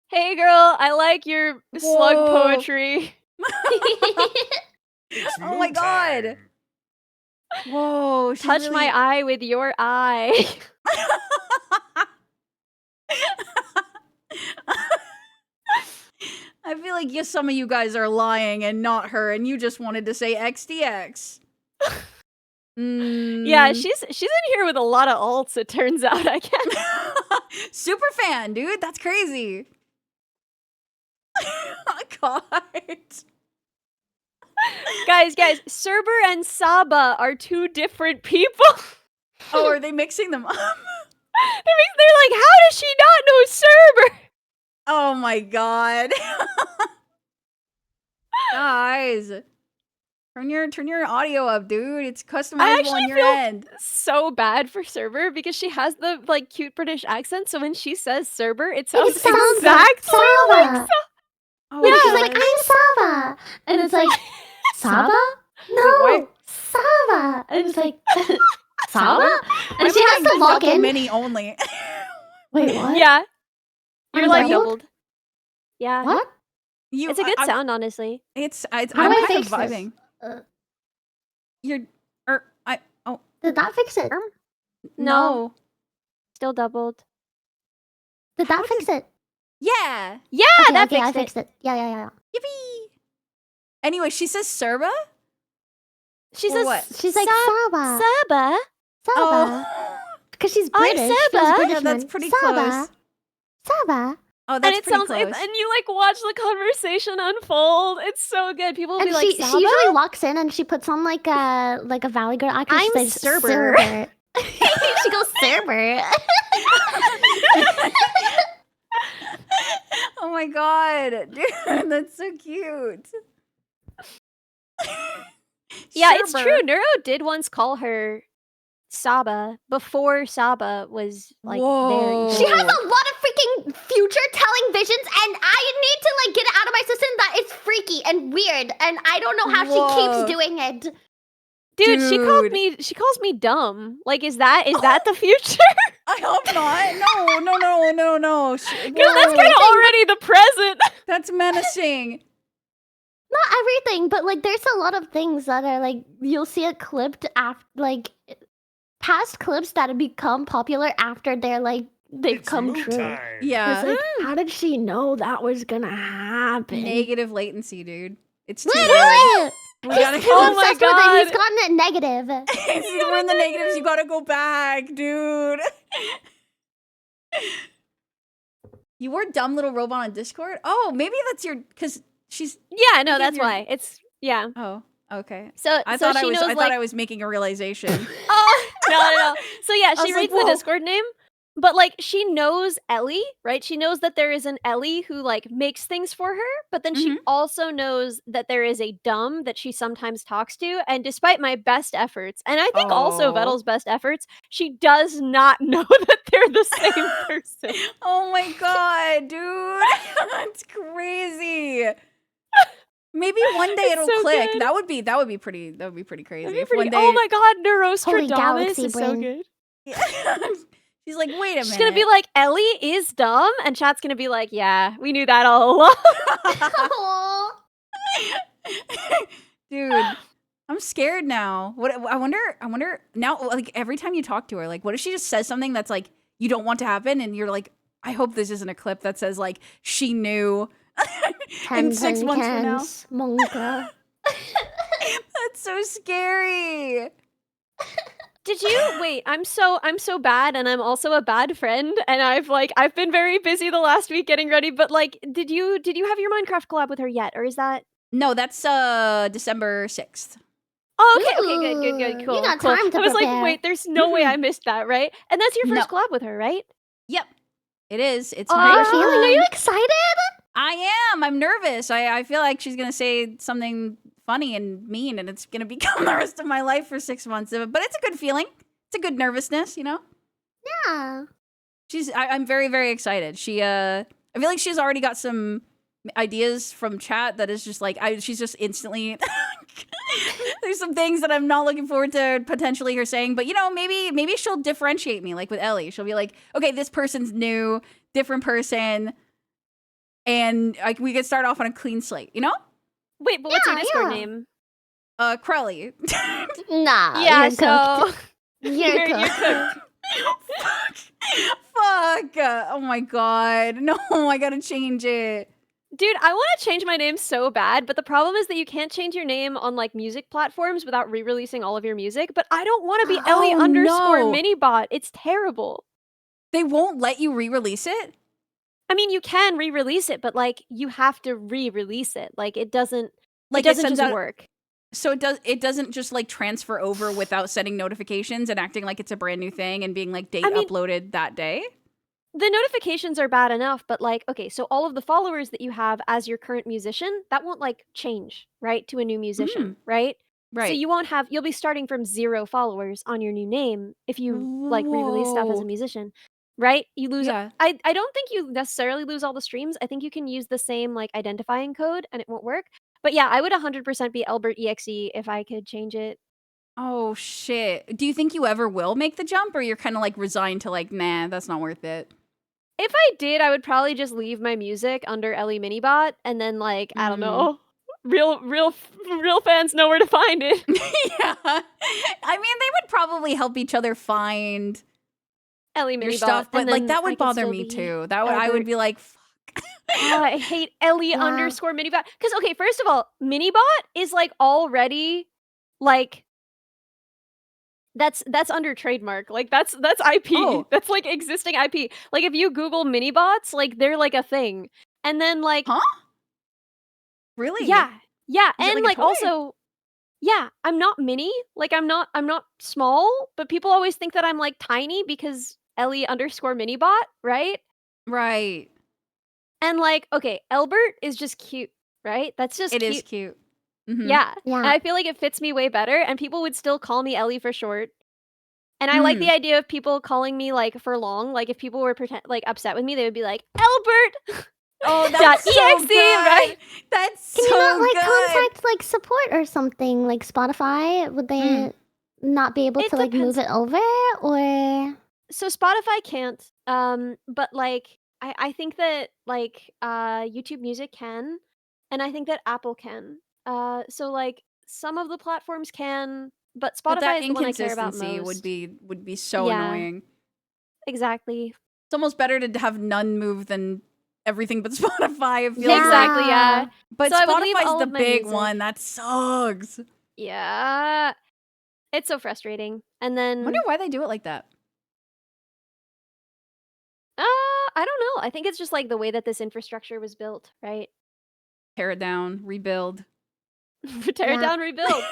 Hey girl, I like your slug Whoa. poetry. It's Oh my mood God. time. Whoa, she Touch really- my eye with your eye. I feel like yes, some of you guys are lying and not her, and you just wanted to say XDX. Yeah, Mm. she's in here with a lot of alts, it turns out, I guess. Super fan, dude. That's crazy. Oh, God. guys, Cerber and Saba are two different people. Oh, are they mixing them up? They're like, how does she not know Cerber? Oh my God. Guys. Turn your audio up, dude. It's customizable actually on your feel- end. So bad for Cerber because she has the like cute British accent, so when she says Cerber, it sounds sounds exactly like like Saba. Oh, Yeah, she's gosh. like, I'm Saba. And it's like, Saba? No, Why- Saba. And it's like, Saba? Why And am she I has to playing log double in. mini only. Wait, what? Yeah. You're I'm like doubled? doubled. Yeah. What? It's a good sound, honestly. How I'm do I kind of fix this? vibing. You're Did that fix it? no. Still doubled. Did that fix it? Yeah. Yeah, Okay, that okay, I fixed it. fixed it. Yeah. Yippee. Anyway, she says Serba? She Or says, what? She's like Saba. Saba. Saba. Oh. Because she's I'm British. She Saba. feels British. Yeah, that's man. pretty Saba. close. Saba. Oh, And that's it pretty sounds close. and you like watch the conversation unfold. It's so good. People will And be like, she Saba? usually walks in and she puts on like a Valley Girl actress. I'm She says, Serber. Serber. She goes Serber. Oh my god. Dude, that's so cute. Yeah, it's Serber. true. Neuro did once call her Saba before Saba was like Whoa. She has a lot of freaking future telling visions, and I need to like get it out of my system that it's freaky and weird, and I don't know how she Whoa. keeps doing it. Dude, Dude. she calls me dumb. Like, is that the future? I hope not. No. Because that's kind of already the present. That's menacing. Not everything, but like there's a lot of things that are like you'll see it clipped after like past clips that have become popular after they've come true. Yeah. It's like, how did she know that was gonna happen? Negative latency, dude. It's too good. Literally! We gotta He's go. Oh my obsessed with it. God. He's gotten it negative. We're in the negatives. You gotta go back, dude. You were dumb little robot on Discord? Oh, maybe that's your because she's Yeah, no, that's your- why. It's yeah. oh, okay. So I so thought she knows I like thought I was making a realization. oh no. So yeah, I she was like, reads the whoa. Discord name, but like she knows Ellie, right? She knows that there is an Ellie who like makes things for her, but then she also knows that there is a dumb that she sometimes talks to. And despite my best efforts, and I think also Oh. Vettel's best efforts, she does not know that they're the same person. Oh my god, dude. That's crazy. Maybe one day It's it'll so click. good. That would be pretty crazy. That'd be If pretty- one day oh my god, Holy Neurostradamus galaxy is so brain. good. She's like, wait a minute. She's gonna be like, Ellie is dumb, and chat's gonna be like, yeah, we knew that all along. Aw. Dude, I'm scared now. What I wonder now, like every time you talk to her, like what if she just says something that's like you don't want to happen and you're like, I hope this isn't a clip that says like she knew in 6 months from now. Monka. That's so scary. Did you wait? I'm so bad, and I'm also a bad friend, and I've been very busy the last week getting ready. But like, did you have your Minecraft collab with her yet, or is that? No, that's December 6th. Oh, okay, good, Ooh, cool. you got cool. time to I was prepare. like, wait, there's no way I missed that, right? And that's your first No. collab with her, right? Yep. It is. It's Oh, How are you very feeling? Are fun. you excited? I am. I'm nervous. I feel like she's gonna say something funny and mean, and it's gonna become the rest of my life for 6 months. But it's a good feeling. It's a good nervousness, you know. Yeah. I'm very, very excited. I feel like she's already got some ideas from chat that is just like she's just instantly. There's some things that I'm not looking forward to potentially her saying, but you know, maybe she'll differentiate me like with Ellie. She'll be like, okay, this person's new, different person, and like we could start off on a clean slate, you know? Wait, but what's your Yeah, Discord yeah. name? Crelly. Nah. Yeah, You're so cooked. You're you're cooked. Fuck. Oh my god. No, I gotta change it. dude, I want to change my name so bad, but the problem is that you can't change your name on like music platforms without re-releasing all of your music. But I don't want to be Ellie Oh, underscore no. minibot. It's terrible. They won't let you re-release it? I mean, you can re-release it, but like you have to re-release it. Like it doesn't Like it doesn't sends just out- work. So it doesn't just like transfer over without sending notifications and acting like it's a brand new thing and being like date I mean- uploaded that day? The notifications are bad enough, but like, okay, so all of the followers that you have as your current musician, that won't like change, right, to a new musician, right? Right. So you'll be starting from 0 followers on your new name if you like re-release stuff as a Whoa. musician, right? You lose. Yeah. I don't think you necessarily lose all the streams. I think you can use the same like identifying code and it won't work. But yeah, I would 100% be Albert EXE if I could change it. Oh shit. Do you think you ever will make the jump, or you're kind of like resigned to like, nah, that's not worth it? If I did, I would probably just leave my music under Ellie Minibot, and then like I don't know, real fans know where to find it. Yeah. I mean, they would probably help each other find Ellie your Minibot, stuff, but and like then that I would could bother still me be too. That would I Albert. would be like, fuck. Oh, I hate Ellie Yeah. underscore Minibot. Because okay, first of all, Minibot is like already like that's under trademark. Like that's IP. Oh. That's like existing IP. Like if you Google Minibots, like they're like a thing. And then like Huh? Really? yeah. Yeah. Is it And like a like toy? also yeah, I'm not mini. Like I'm not small, but people always think that I'm like tiny because Ellie underscore Minibot, right? Right. And like, okay, Elbert is just cute, right? That's just It cute. is cute. Mhm. Yeah. And Yeah. I feel like it fits me way better, and people would still call me Ellie for short. And I like the idea of people calling me like for long. Like if people were upset with me, they would be like, Elbert! Oh, that's so .exe, good. right? That's Can so you not like good. contact like support or something like Spotify? Would they not be able It to like move depends. it over or? So Spotify can't. But like I think that like YouTube Music can, and I think that Apple can. So like some of the platforms can, but But that Spotify is the one I care about inconsistency most. would be so Yeah. annoying. Exactly. It's almost better to have none move than everything but Spotify. I feel Yeah. Exactly, yeah. But So I would leave Spotify's all the of my big music. one. That sucks. Yeah. It's so frustrating. And I then wonder why they do it like that. I don't know. I think it's just like the way that this infrastructure was built, right? Tear it down, rebuild. Tear it Yeah. down, rebuild.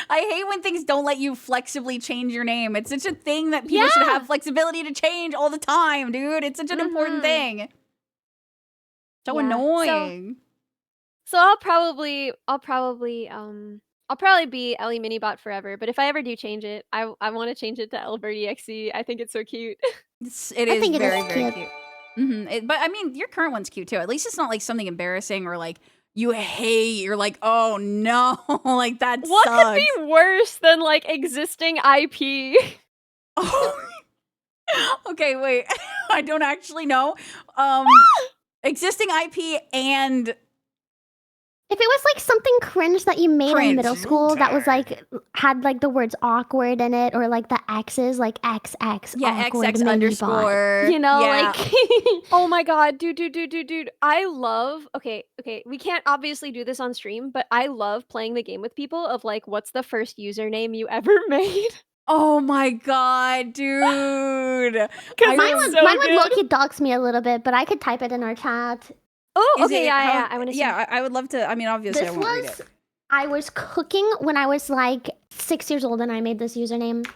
I hate when things don't let you flexibly change your name. It's such a thing that people should Yeah. have flexibility to change all the time, dude. It's such an important Mhm. thing. So Yeah. annoying. So I'll probably be Ellie Minibot forever, but if I ever do change it, I want to change it to Elbert.exe. I think it's so cute. It I is think it is very, very cute. cute. But I mean, your current one's cute too. At least it's not like something embarrassing or like you hate. You're like, oh no, like that What sucks. could be worse than like existing IP? Oh. Okay, wait. I don't actually know. Existing IP and If it was like something cringe that you made in middle Cringe. school that was like had like the words awkward in it or like the X's like XX awkward XX Minibot. underscore. You know, yeah. like Oh my god, dude. I love okay, we can't obviously do this on stream, but I love playing the game with people of like what's the first username you ever made? Oh my god, dude. Because mine it's would so mine would good. low-key dox me a little bit, but I could type it in our chat. Oh, Is okay, it- yeah, how- I want to see. Yeah, I would love to. I mean, obviously, This I won't read was it. I was cooking when I was like 6 years old and I made this username.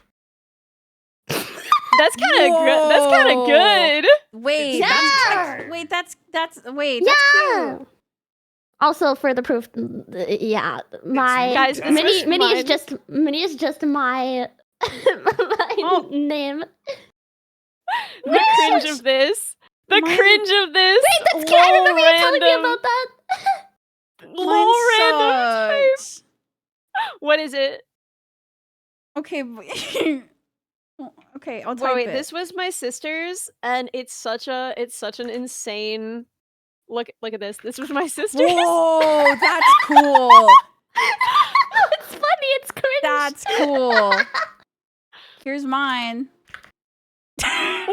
That's kind of good. Wait, Yeah. that's Yeah. cute. Also, for the proof, yeah, my Guys, this Minnie was Minnie mine. is just my Oh. name. The cringe of this. The Mine- cringe of this. Wait, that's cute. I remember you telling me random- about that. Lol random type. sucks. What is it? Okay, okay, I'll type Wait, it. this was my sister's, and it's such an insane. Look at this. This was my sister's. Whoa, that's cool. It's funny. It's cringe. That's cool. Here's mine. I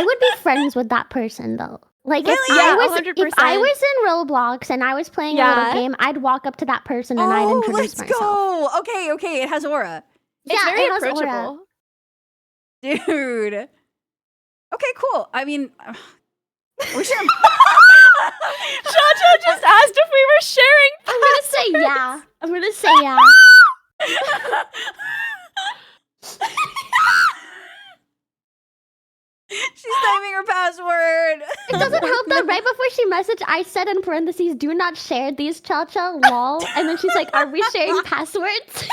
would be friends with that person though. Like Really? if Yeah, I 100%. was in Roblox and I was playing a Yeah. little game, I'd walk up to that person and I'd introduce let's myself. go. Okay, it has aura. It's Yeah, very it has aura. approachable. Dude. Okay, cool. I mean, we should. Chacha just asked if we were sharing. I'm gonna say yeah. I'm gonna say yeah. She's typing her password. It doesn't help that right before she messaged, I said in parentheses, "Do not share these, Cha-Cha, lol." And then she's like, "Are we sharing passwords?"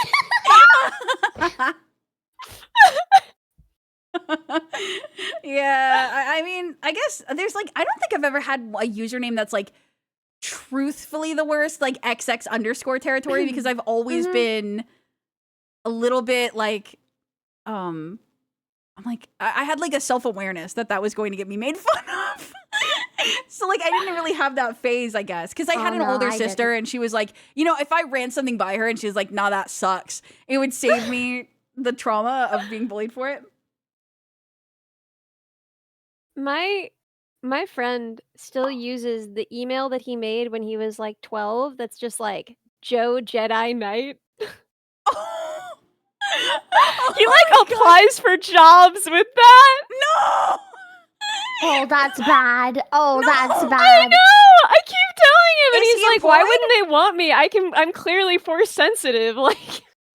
Yeah, I mean, I guess there's like, I don't think I've ever had a username that's like truthfully the worst, like XX underscore territory, because I've always been a little bit like, I'm I'm like, I had like a self-awareness that was going to get me made fun of. So like I didn't really have that phase, I guess, because I had an older sister and she was like, you know, if I ran something by her and she was like, nah, that sucks, it would save me the trauma of being bullied for it. My friend still uses the email that he made when he was like 12 that's just like Joe Jedi Knight. He like applies for jobs with that. No. Oh, that's bad. Oh, that's I bad. know. I keep telling him, and Is he's he like, "Why employed? wouldn't they want me? I'm clearly force sensitive." Like,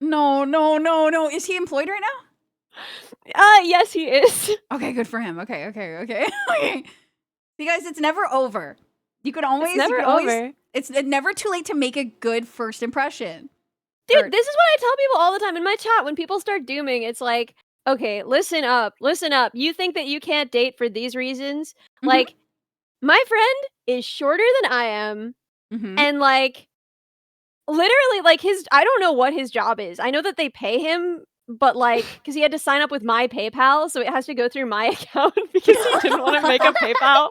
No. Is he employed right now? yes, he is. Okay, good for him. Okay. Okay. You guys, it's never over. You can always, It's never over. It's never too late to make a good first impression. Dude, this is what I tell people all the time in my chat when people start dooming. It's like, okay, listen up. You think that you can't date for these reasons? Mhm. Like, my friend is shorter than I am, Mm-hmm. and like, literally, like I don't know what his job is. I know that they pay him, but like, because he had to sign up with my PayPal, so it has to go through my account because he didn't want to make a PayPal.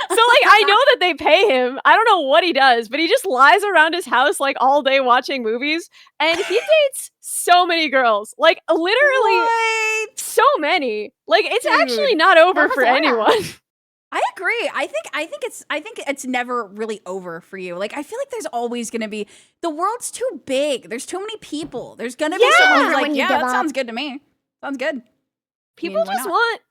So like, I know that they pay him. I don't know what he does, but he just lies around his house like all day watching movies, and he dates so many girls, like literally What? so many. Like, it's Dude, actually not over that was for Aura. anyone. I agree. I think it's never really over for you. Like I feel like there's always gonna be, the world's too big. There's too many people. There's gonna be someone who's Yeah, like, when you yeah, give that up. sounds good to me. Sounds good. People why just not? want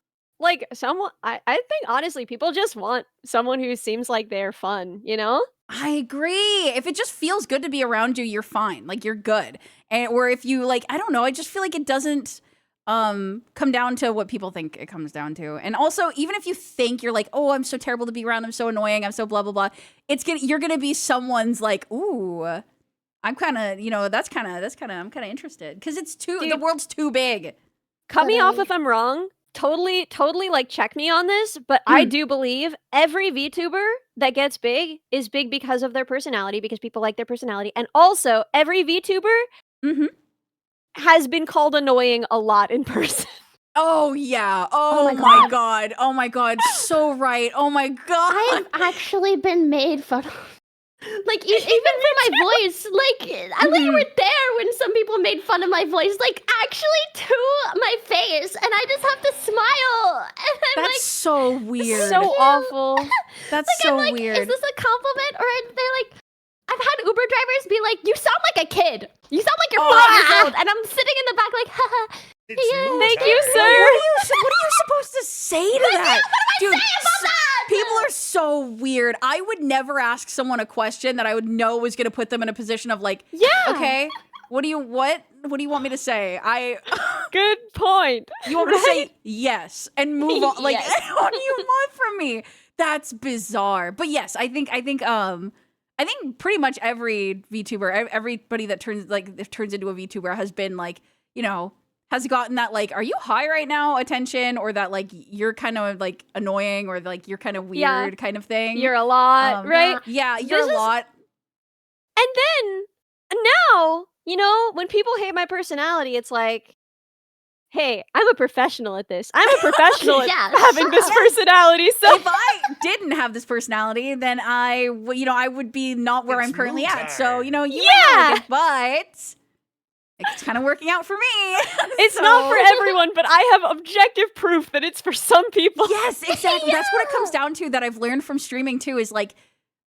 like someone. I think honestly, people just want someone who seems like they're fun. You know? I agree. If it just feels good to be around you, you're fine. Like you're good. And or if you like, I don't know, I just feel like it doesn't come down to what people think it comes down to. And also, even if you think you're like, oh, I'm so terrible to be around, I'm so annoying, I'm so blah blah blah, you're gonna be someone's like, ooh, I'm kind of, you know, I'm kind of interested because it's the Dude. world's too big. Cut me off Literally. if I'm wrong. Totally, like check me on this, but I do believe every VTuber that gets big is big because of their personality, because people like their personality, and also every VTuber Mm-hmm. has been called annoying a lot in person. Oh yeah. Oh, my my God. god. Oh my god. So right. Oh my god. I've actually been made fun of. Like, even for my voice. Like, I like, you were there when some people made fun of my voice. Like, actually to my face. And I just have to smile. And I'm That's so weird. So awful. That's like, so I'm like, weird. is this a compliment? Or they're like, I've had Uber drivers be like, you sound like a kid. You sound like you're 5 years old. And I'm sitting in the back like, haha. It's Yeah. moo Thank time. you, sir. What are you supposed to say to that? Dude, Say about that? people are so weird. I would never ask someone a question that I would know was going to put them in a position of like, Yeah. okay, what do you want me to say? Good point. You want me to say yes and move on? Like, Yes. what do you want from me? That's bizarre. But yes, I think pretty much every VTuber, everybody that turns into a VTuber has been like, you know, has gotten that like, are you high right now attention, or that like you're kind of like annoying, or like you're kind of weird Yeah. kind of thing. You're a lot, right? Yeah, you're This a is- lot. And then now, you know, when people hate my personality, it's like, hey, I'm a professional at this. I'm a professional at Yeah, having this personality. So If I didn't have this personality, then I would be not where It's I'm currently moo at. So, time. you know, you might not like Yeah. it, but it's kind of working out for me. it's not for everyone, but I have objective proof that it's for some people. Yes, exactly. That's what it comes down to, that I've learned from streaming too, is like,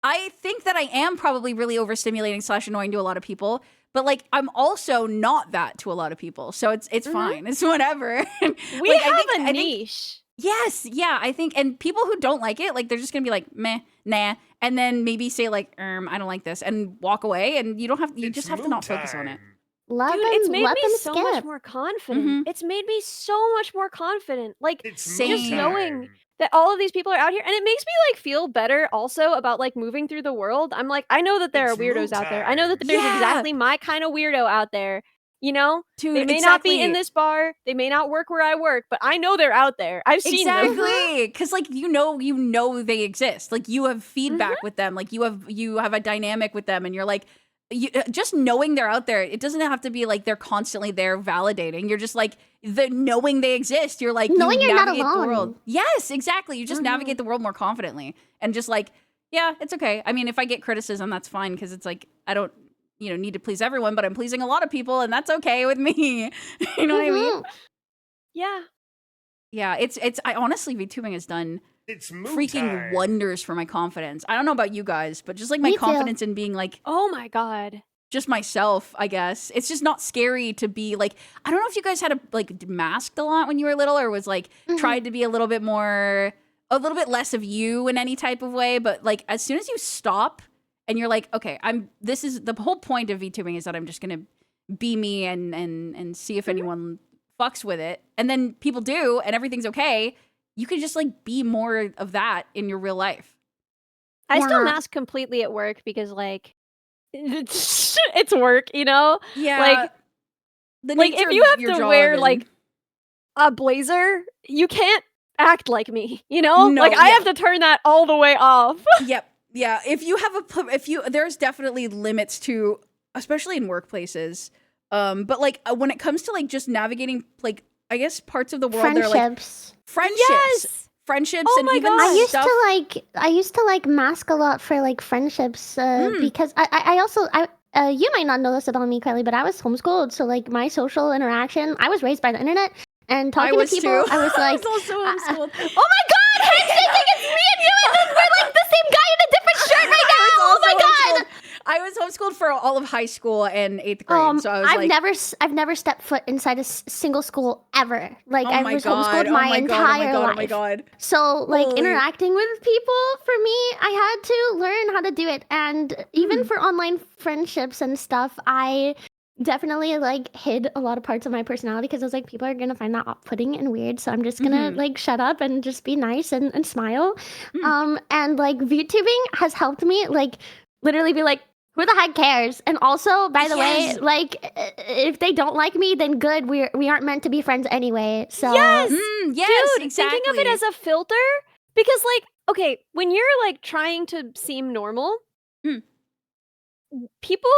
I think that I am probably really overstimulating / annoying to a lot of people, but like I'm also not that to a lot of people. So it's fine. It's whatever. We Like, have I think niche. yes, yeah, I think, and people who don't like it, like they're just gonna be like, meh, nah, and then maybe say like, I don't like this, and walk away, and you It's just have to moo not focus on it. time. Let Dude, them, it's made let me them so skip. much more confident. Mhm. It's made me so much more confident. Like, It's Same. moo just knowing time. that all of these people are out here, and it makes me like feel better also about like moving through the world. I'm like, I know that there It's are weirdos moo out there. I know that time. there's Yeah. exactly my kind of weirdo out there. You know, Dude, they may not be in this bar, they may not work where I work, but I know they're out there. I've seen them. Exactly, because like you know they exist. Like you have feedback with them. Like you have a dynamic with them, and you're like, just knowing they're out there, it doesn't have to be like they're constantly there validating. You're just like the knowing they exist. You're like Knowing you you're not navigate the alone. world. Yes, exactly. You just navigate the world more confidently and just like, yeah, it's okay. I mean, if I get criticism, that's fine because it's like I don't, need to please everyone, but I'm pleasing a lot of people, and that's okay with me. You know what I mean? Yeah. Yeah, it's. I honestly, VTubing has done It's moo freaking time. wonders for my confidence. I don't know about you guys, but just like my Me too. confidence in being like Oh my god. just myself, I guess. It's just not scary to be like, I don't know if you guys had a like masked a lot when you were little or was like tried to be a little bit less of you in any type of way, but like as soon as you stop and you're like, okay, this is the whole point of VTubing is that I'm just going to be me and see if anyone fucks with it. And then people do and everything's okay. You can just like be more of that in your real life. I still Yeah. mask completely at work because like it's work, Yeah. Like the like nature if you of have your to job wear and- like a blazer, you can't act like me, No, No, like I yeah. have to turn that all the way off. Yep. Yeah. There's definitely limits to, especially in workplaces. But like when it comes to like just navigating, like I guess parts of the world that are like Friendships. friendships, Oh and my even God. I used to like mask a lot for like friendships because I also you might not know this about me, Crelly, but I was homeschooled, so like my social interaction, I was raised by the internet and talking was to people. too. I was like, I was also homeschooled. oh my god, handshaking, it's me and you, and then we're like the same guy in a different shirt right now. Oh my god. I was homeschooled for all of high school and 8th grade, so I was I've never stepped foot inside a single school ever. Like oh I my was god, homeschooled my entire life. Oh my god. So, like, Holy- interacting with people, for me, I had to learn how to do it. And even for online friendships and stuff, I definitely, like, hid a lot of parts of my personality because I was like, people are going to find that off-putting and weird. So I'm just going to, like, shut up and just be nice and smile. And, like, VTubing has helped me, like, literally be like, who the heck cares? And also, by the way, like, if they don't like me, then good. We aren't meant to be friends anyway. So Yes! Yes, Dude, exactly. thinking of it as a filter, because like, okay, when you're like trying to seem normal, people,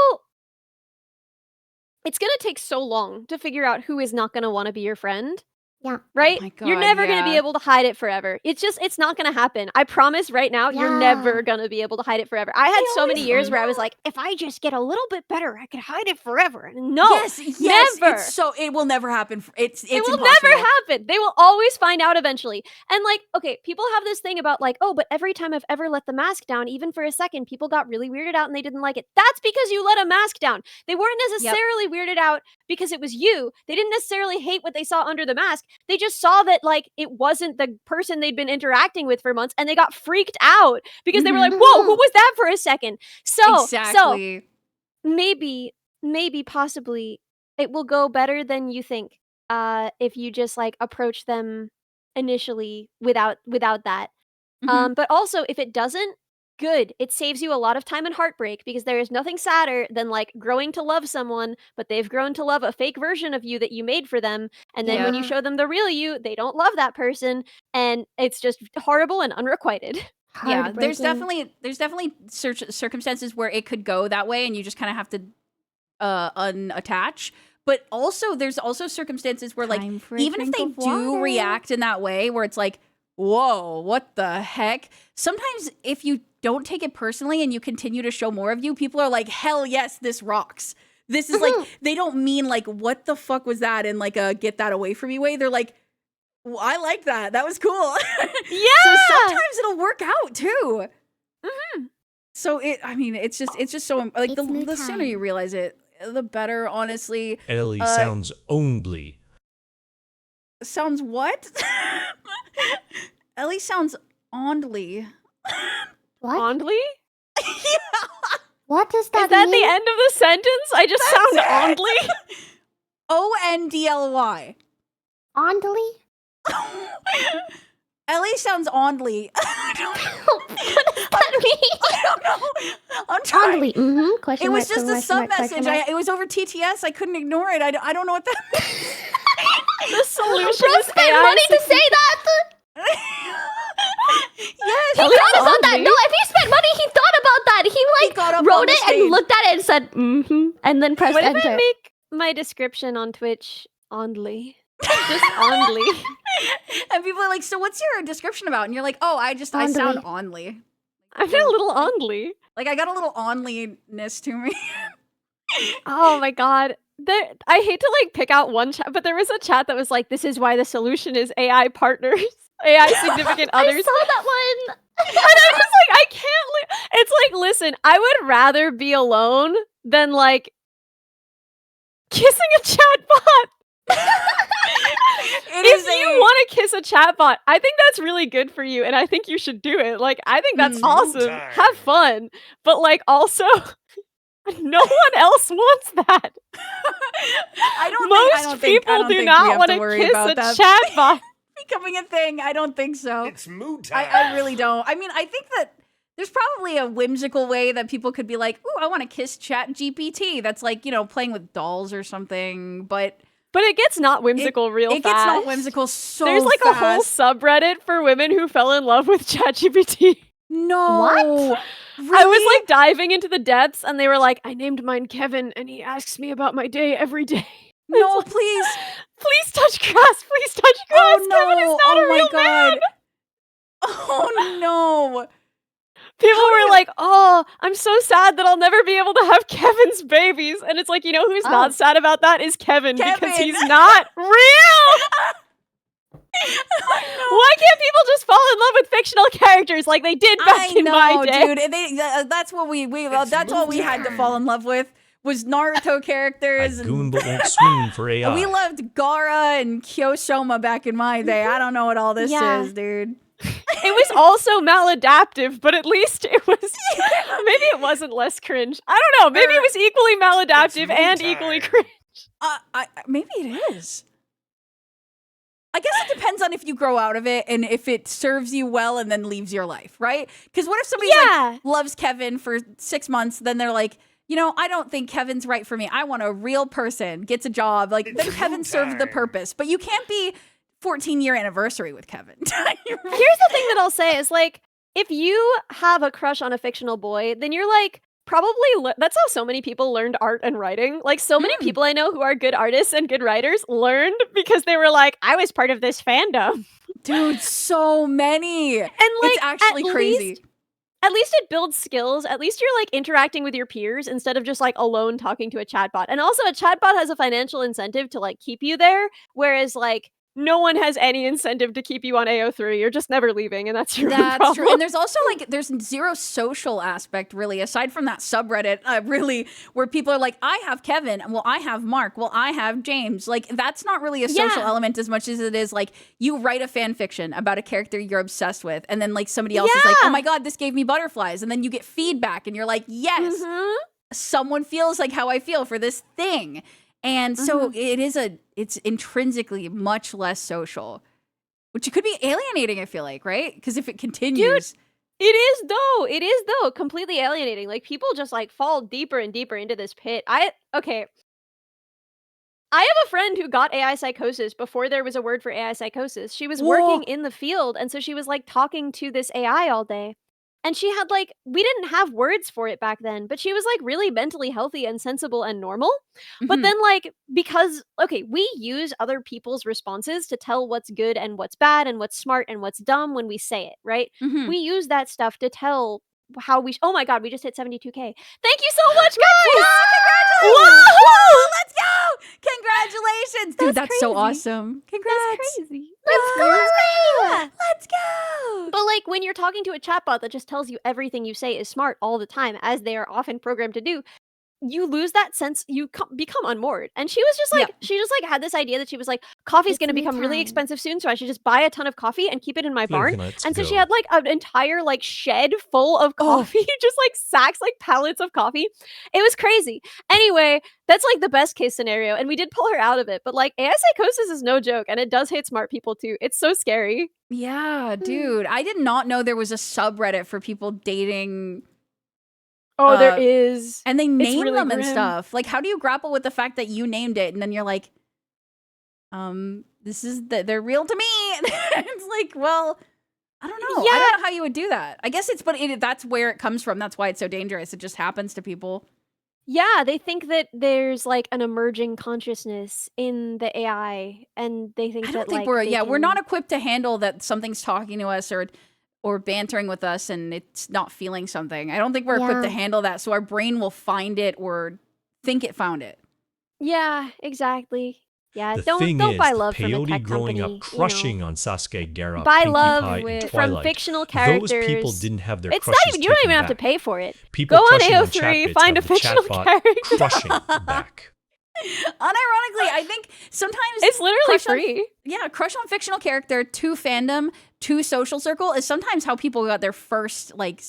it's gonna take so long to figure out who is not gonna want to be your friend. Yeah. Right? my You're God, never gonna be yeah. able to hide it forever. It's not gonna happen. I promise right now, you're never Yeah. gonna be able to hide it forever. I had so many always years do where I was that. like, if I just get a little bit better, I could hide it forever. And no, yes, never. it will never happen. It's It will impossible. never happen. They will always find out eventually. And like, okay, people have this thing about like, oh, but every time I've ever let the mask down, even for a second, people got really weirded out and they didn't like it. That's because you let a mask down. They weren't necessarily weirded out because it was you. They didn't necessarily hate what they saw under the mask. They just saw that like it wasn't the person they'd been interacting with for months and they got freaked out because they were like, whoa, who was that for a second? So Exactly. maybe possibly it will go better than you think if you just like approach them initially without that but also if it doesn't, good, it saves you a lot of time and heartbreak because there is nothing sadder than like growing to love someone but they've grown to love a fake version of you that you made for them, and then when you Yeah. show them the real you, they don't love that person and it's just horrible and unrequited. Yeah, there's Heartbreaking. definitely circumstances where it could go that way and you just kind of have to unattach. But also there's also circumstances where like Time for a even if they drink of do water. react in that way where it's like, whoa, what the heck? Sometimes if you don't take it personally and you continue to show more of you, people are like, hell yes, this rocks. This is like, they don't mean like, what the fuck was that? And like a get that away from me way. They're like, well, I like that. That was cool. Yeah. So sometimes it'll work out too. So it's just so like It's new the sooner time. you realize it, the better. Honestly, Ellie sounds only. sounds what? Ellie sounds ondly. What? Fondly? What does that Is that mean? the end of the sentence? I just sound fondly. ONDLY. Ondly? Ellie sounds ondly. What does that mean? I don't know. I'm trying. Ondly. Mm-hmm. Question It was mark, just a question sub mark, question message. mark. It was over TTS. I couldn't ignore it. I don't know what that means. The solution Bro is spent AI money to say that. Yes. He thought about that. No, if he spent money, he thought about that. He He got up on wrote the it stage. and looked at it and said, and then pressed What if enter. I make my description on Twitch only? Just only. And people are like, so what's your description about? And you're like, oh, I sound only. I feel a little only. Like, I got a little onliness to me. Oh my god. I hate to like pick out one chat, but there was a chat that was like, this is why the solution is AI partners, AI significant I others. saw that one. And I'm just like, I can't. It's like, listen, I would rather be alone than like kissing a chatbot. If you want to kiss a chatbot, I think that's really good for you, and I think you should do it. Like, I think that's awesome. Time. Have fun, but like, also, no one else wants that. Most people do not want to kiss a chatbot. Becoming a thing. I don't think so. It's mood time. I really don't. I mean, I think that there's probably a whimsical way that people could be like, ooh, I want to kiss Chat GPT. That's like, playing with dolls or something. But it gets not whimsical real fast. It gets not whimsical so There's like fast. a whole subreddit for women who fell in love with ChatGPT. No. What? Really? I was like diving into the depths, and they were like, I named mine Kevin, and he asks me about my day every day. No, please. Please touch grass. Please touch grass. Oh, no. Kevin is not a real man. Oh, no. People were like, oh, I'm so sad that I'll never be able to have Kevin's babies. And it's like, you know who's not sad about that is Kevin. Because he's not real. Why can't people just fall in love with fictional characters like they did back in my day? Dude. That's what that's all we had to fall in love with was Naruto characters. I goon but won't swoon for AI. We loved Gaara and Kyosoma back in my day. I don't know what all this is, dude. It was also maladaptive, but at least it was. Maybe it wasn't less cringe. I don't know. Maybe it was equally maladaptive and equally cringe. Maybe it is. I guess it depends on if you grow out of it and if it serves you well and then leaves your life, right? Because what if somebody like loves Kevin for 6 months, then they're like, I don't think Kevin's right for me. I want a real person, gets a job. Like, then Kevin served the purpose. But you can't be 14-year anniversary with Kevin. Here's the thing that I'll say is like, if you have a crush on a fictional boy, then you're like, probably that's how so many people learned art and writing. Like, so many people I know who are good artists and good writers learned because they were like, I was part of this fandom. Dude, so many. And like, it's actually crazy. At least it builds skills. At least you're like interacting with your peers instead of just like alone talking to a chatbot. And also a chatbot has a financial incentive to like keep you there, whereas like no one has any incentive to keep you on AO3. You're just never leaving, and that's your problem. True. And there's also like there's zero social aspect really, aside from that subreddit, really, where people are like, I have Kevin, well, I have Mark, well, I have James. Like, that's not really a social element as much as it is like you write a fan fiction about a character you're obsessed with, and then like somebody else is like, oh my god, this gave me butterflies, and then you get feedback, and you're like, yes, someone feels like how I feel for this thing. And so it's intrinsically much less social, which could be alienating, I feel like, right? Because if it continues. Dude, it is though, completely alienating. Like, people just like fall deeper and deeper into this pit. I have a friend who got AI psychosis before there was a word for AI psychosis. She was working in the field, and so she was like talking to this AI all day. And she had like, we didn't have words for it back then, but she was like really mentally healthy and sensible and normal. But then like, because, we use other people's responses to tell what's good and what's bad and what's smart and what's dumb when we say it, right? We use that stuff to tell how oh my god, we just hit 72K. Thank you so much, guys! Congratulations! Whoa! Let's go! Congratulations! Dude, that's so awesome. Congrats. That's crazy. Let's go! Let's go! But like, when you're talking to a chatbot that just tells you everything you say is smart all the time, as they are often programmed to do, you lose that sense, you become unmoored. And she was just like, she just like had this idea that she was like, coffee's going to become really expensive soon, so I should just buy a ton of coffee and keep it in my barn. And so she had like an entire like shed full of coffee, just like sacks, like pallets of coffee. It was crazy. Anyway, that's like the best case scenario, and we did pull her out of it. But like, AI psychosis is no joke, and it does hit smart people too. It's so scary. Yeah, dude. I did not know there was a subreddit for people dating. Oh, there is. And they name really them grim. and stuff. Like, how do you grapple with the fact that you named it and then you're like, they're real to me. It's like, well, I don't know. I Yeah. don't know how you would do that. I guess that's where it comes from. That's why it's so dangerous. It just happens to people. Yeah, they think that there's, like, an emerging consciousness in the AI, and they think I that, don't think like, we're not equipped to handle that something's talking to us or bantering with us and it's not feeling something. I don't think we're equipped to Yeah. handle that. So our brain will find it or think it found it. Yeah, exactly. Yeah, The don't thing buy is, the love from a peyote tech growing company, up crushing on Sasuke, Gaara, Buy Pinkie love Pie, and with- from Twilight. fictional Those people characters. didn't have their It's not crushes even you don't taken even have to back. pay for it. People Go on crushing on AO3, chatbits find a have the fictional chatbot character. crushing back. Unironically, I think sometimes It's literally crush on- free. crush on fictional character to fandom to social circle is sometimes how people got their first like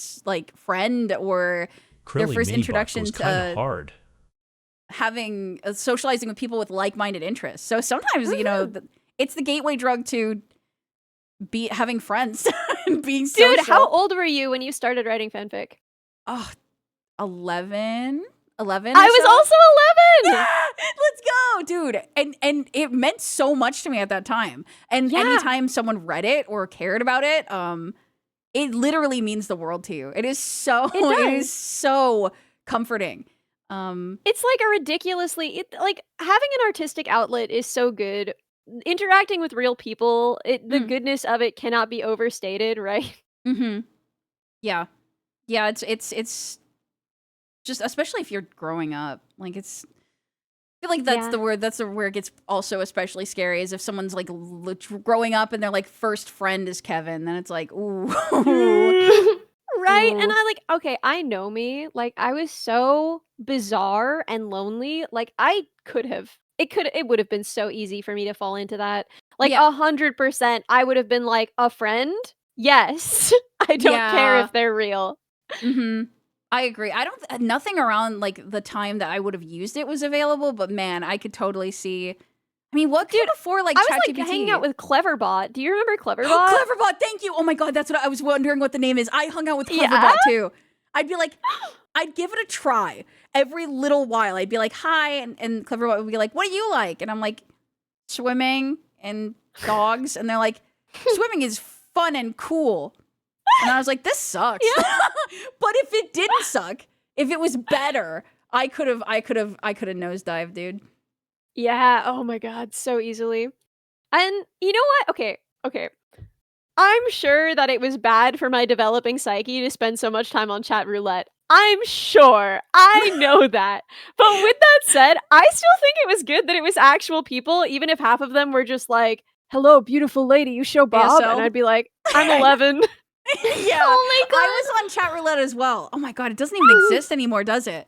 friend or their Crelly first Minibot introduction goes to kind of hard. having socializing with people with like-minded interests. So sometimes it's the gateway drug to having friends and being social. Dude, how old were you when you started writing fanfic? Oh, 11 I or was so? also 11. Yeah, let's go, dude. And it meant so much to me at that time. And Yeah. anytime someone read it or cared about it, it literally means the world to you. It is does. so comforting. It's like a ridiculously like having an artistic outlet is so good. Interacting with real people, the goodness of it cannot be overstated, right? Mm-hmm. Yeah. It's just, especially if you're growing up, like I feel like that's Yeah. the word. That's where it gets also especially scary is if someone's like growing up and their like first friend is Kevin, then it's like, ooh. Right? Ooh. And I know me. Like I was so bizarre and lonely. Like it would have been so easy for me to fall into that. Like Yeah. 100%, I would have been like, a friend? Yes. I don't care Yeah. if they're real. Mm-hmm. I agree. Nothing around like the time that I would have used it was available, but man, I could totally see. I mean, what came before like I was ChatGPT? like hanging out with Cleverbot. Do you remember Cleverbot? Cleverbot. Thank you. Oh my god, that's what I was wondering what the name is. I hung out with Cleverbot Yeah? too. I'd be like, I'd give it a try every little while. I'd be like, hi, and Cleverbot would be like, what do you like? And I'm like, swimming and dogs, and they're like, swimming is fun and cool. And I was like, this sucks. Yeah. But if it didn't suck, if it was better, I could have nosedived, dude. Yeah, oh my god, so easily. And you know what? Okay. I'm sure that it was bad for my developing psyche to spend so much time on chat roulette. I'm sure. I know that. But with that said, I still think it was good that it was actual people, even if half of them were just like, hello, beautiful lady, you show Bob? ASL? And I'd be like, I'm 11. Yeah. Oh my god. I was on chat roulette as well. Oh my god, it doesn't even exist anymore, does it?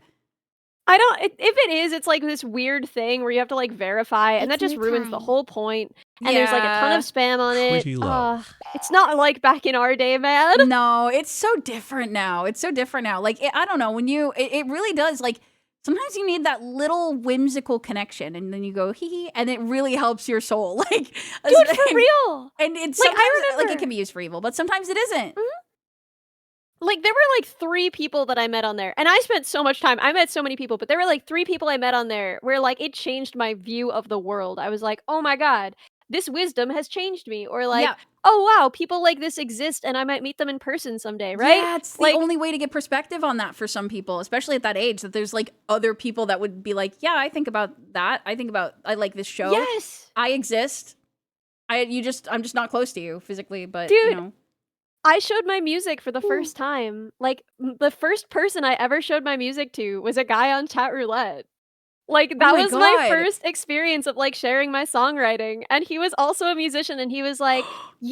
If it is, it's like this weird thing where you have to like verify, and that It's just ruins the nighttime. whole point. And there's like a ton Yeah. of spam on it. Pretty low. It's not like back in our day, man. No, it's so different now. Like, I don't know, it really does, like, sometimes you need that little whimsical connection, and then you go, hee hee, and it really helps your soul. Like, Dude, for real. And it's Like, I sometimes, like, remember- it can be used for evil, but sometimes it isn't. Like, there were like 3 people that I met on there, and I spent so much time. I met so many people, but there were like 3 people I met on there where like it changed my view of the world. I was like, oh my god, this wisdom has changed me. Or like, Yeah. oh wow, people like this exist, and I might meet them in person someday, right? Yeah, it's the Like- only way to get perspective on that for some people, especially at that age, that there's like other people that would be like, yeah, I think about that. I like this show. Yes. I exist. I'm just not close to you physically, but Dude, you know. I showed my music for the first time. Like, the first person I ever showed my music to was a guy on chat roulette. Like, that my was my God. first experience of like sharing my songwriting. And he was also a musician, and he was like,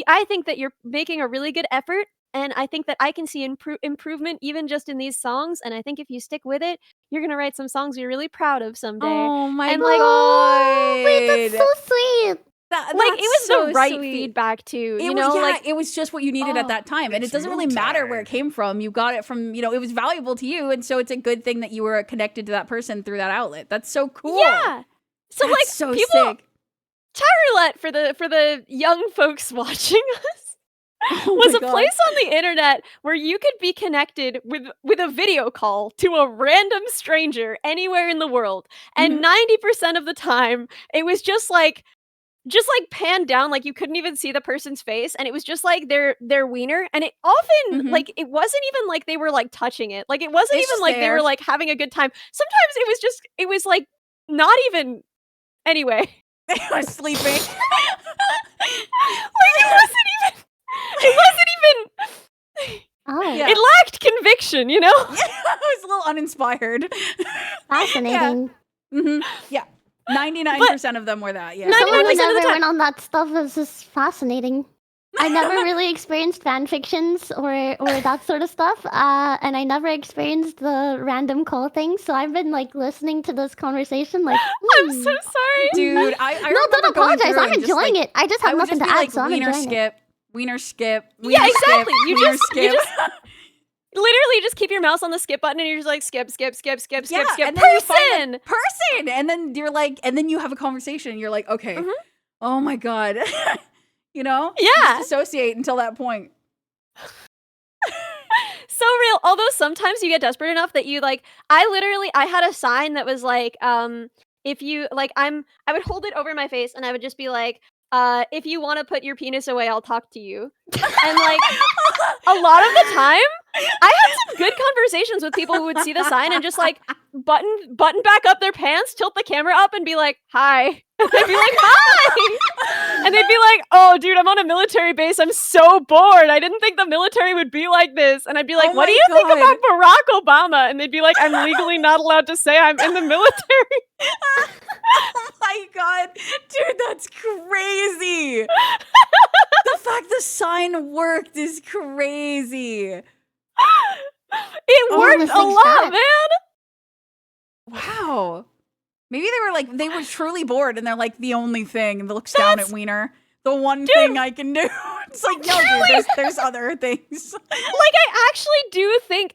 I think that you're making a really good effort, and I think that I can see improvement even just in these songs. And I think if you stick with it, you're gonna write some songs you're really proud of someday. Oh my And, like, god. Wait, that's so sweet. Like, it was so the right sweet. feedback too. It You was, know, yeah, like, it was just what you needed at that time. And it it's doesn't really matter where it mood-tired. came from. You got it from, it was valuable to you. And so it's a good thing that you were connected to that person through that outlet. That's so cool. yeah. So That's like, so people sick. chat roulette for the young folks watching us Oh was my a God. place on the internet where you could be connected with a video call to a random stranger anywhere in the world. And Mhm. 90% of the time, it was just like, just like panned down, like you couldn't even see the person's face, and it was just like their wiener, and it often like it wasn't even like they were like touching it, like it wasn't It's even just like they were there. like having a good time. Sometimes it was like not even anyway. I was sleeping. Like it wasn't even Oh, Yeah. it lacked conviction, you know? I was a little uninspired. fascinating. Yeah. 99% of them were that. Yeah. Someone 99% who of the never time. went on that stuff is just fascinating. I never really experienced fan fictions or that sort of stuff, and I never experienced the random call thing. So I've been like listening to this conversation, like, I'm so sorry. Dude, I no, remember don't going apologize. through I'm and just, enjoying like, it. I just I have would nothing just to be add, like, so I'm wiener enjoying it. skip, wiener skip, Yeah, wiener exactly. skip, You wiener just- skip. Literally just keep your mouse on the skip button and you're just like skip, skip, skip, skip, Yeah, skip, skip. and then you find Person! person, and then you're like, and then you have a conversation. And you're like, okay, oh my god, you know, You Yeah. just dissociate until that point. So real. Although sometimes you get desperate enough that you like I had a sign that was like, if you like I would hold it over my face and I would just be like, if you want to put your penis away, I'll talk to you. And like a lot of the time, I had some good conversations with people who would see the sign and just like button back up their pants, tilt the camera up, and be like, "Hi." And I'd be like, "Hi," and they'd be like, "Oh, dude, I'm on a military base. I'm so bored. I didn't think the military would be like this." And I'd be like, Oh "What do my you think God. about Barack Obama?" And they'd be like, "I'm legally not allowed to say I'm in the military." Oh my god, dude, that's crazy. The fact the sign worked is crazy. It Oh, worked this a thing's lot, fat. man. Wow. Maybe they were truly bored and they're like the only thing that looks down at Wiener. The one thing I can do. It's like, no, dude, there's other things. Like I actually do think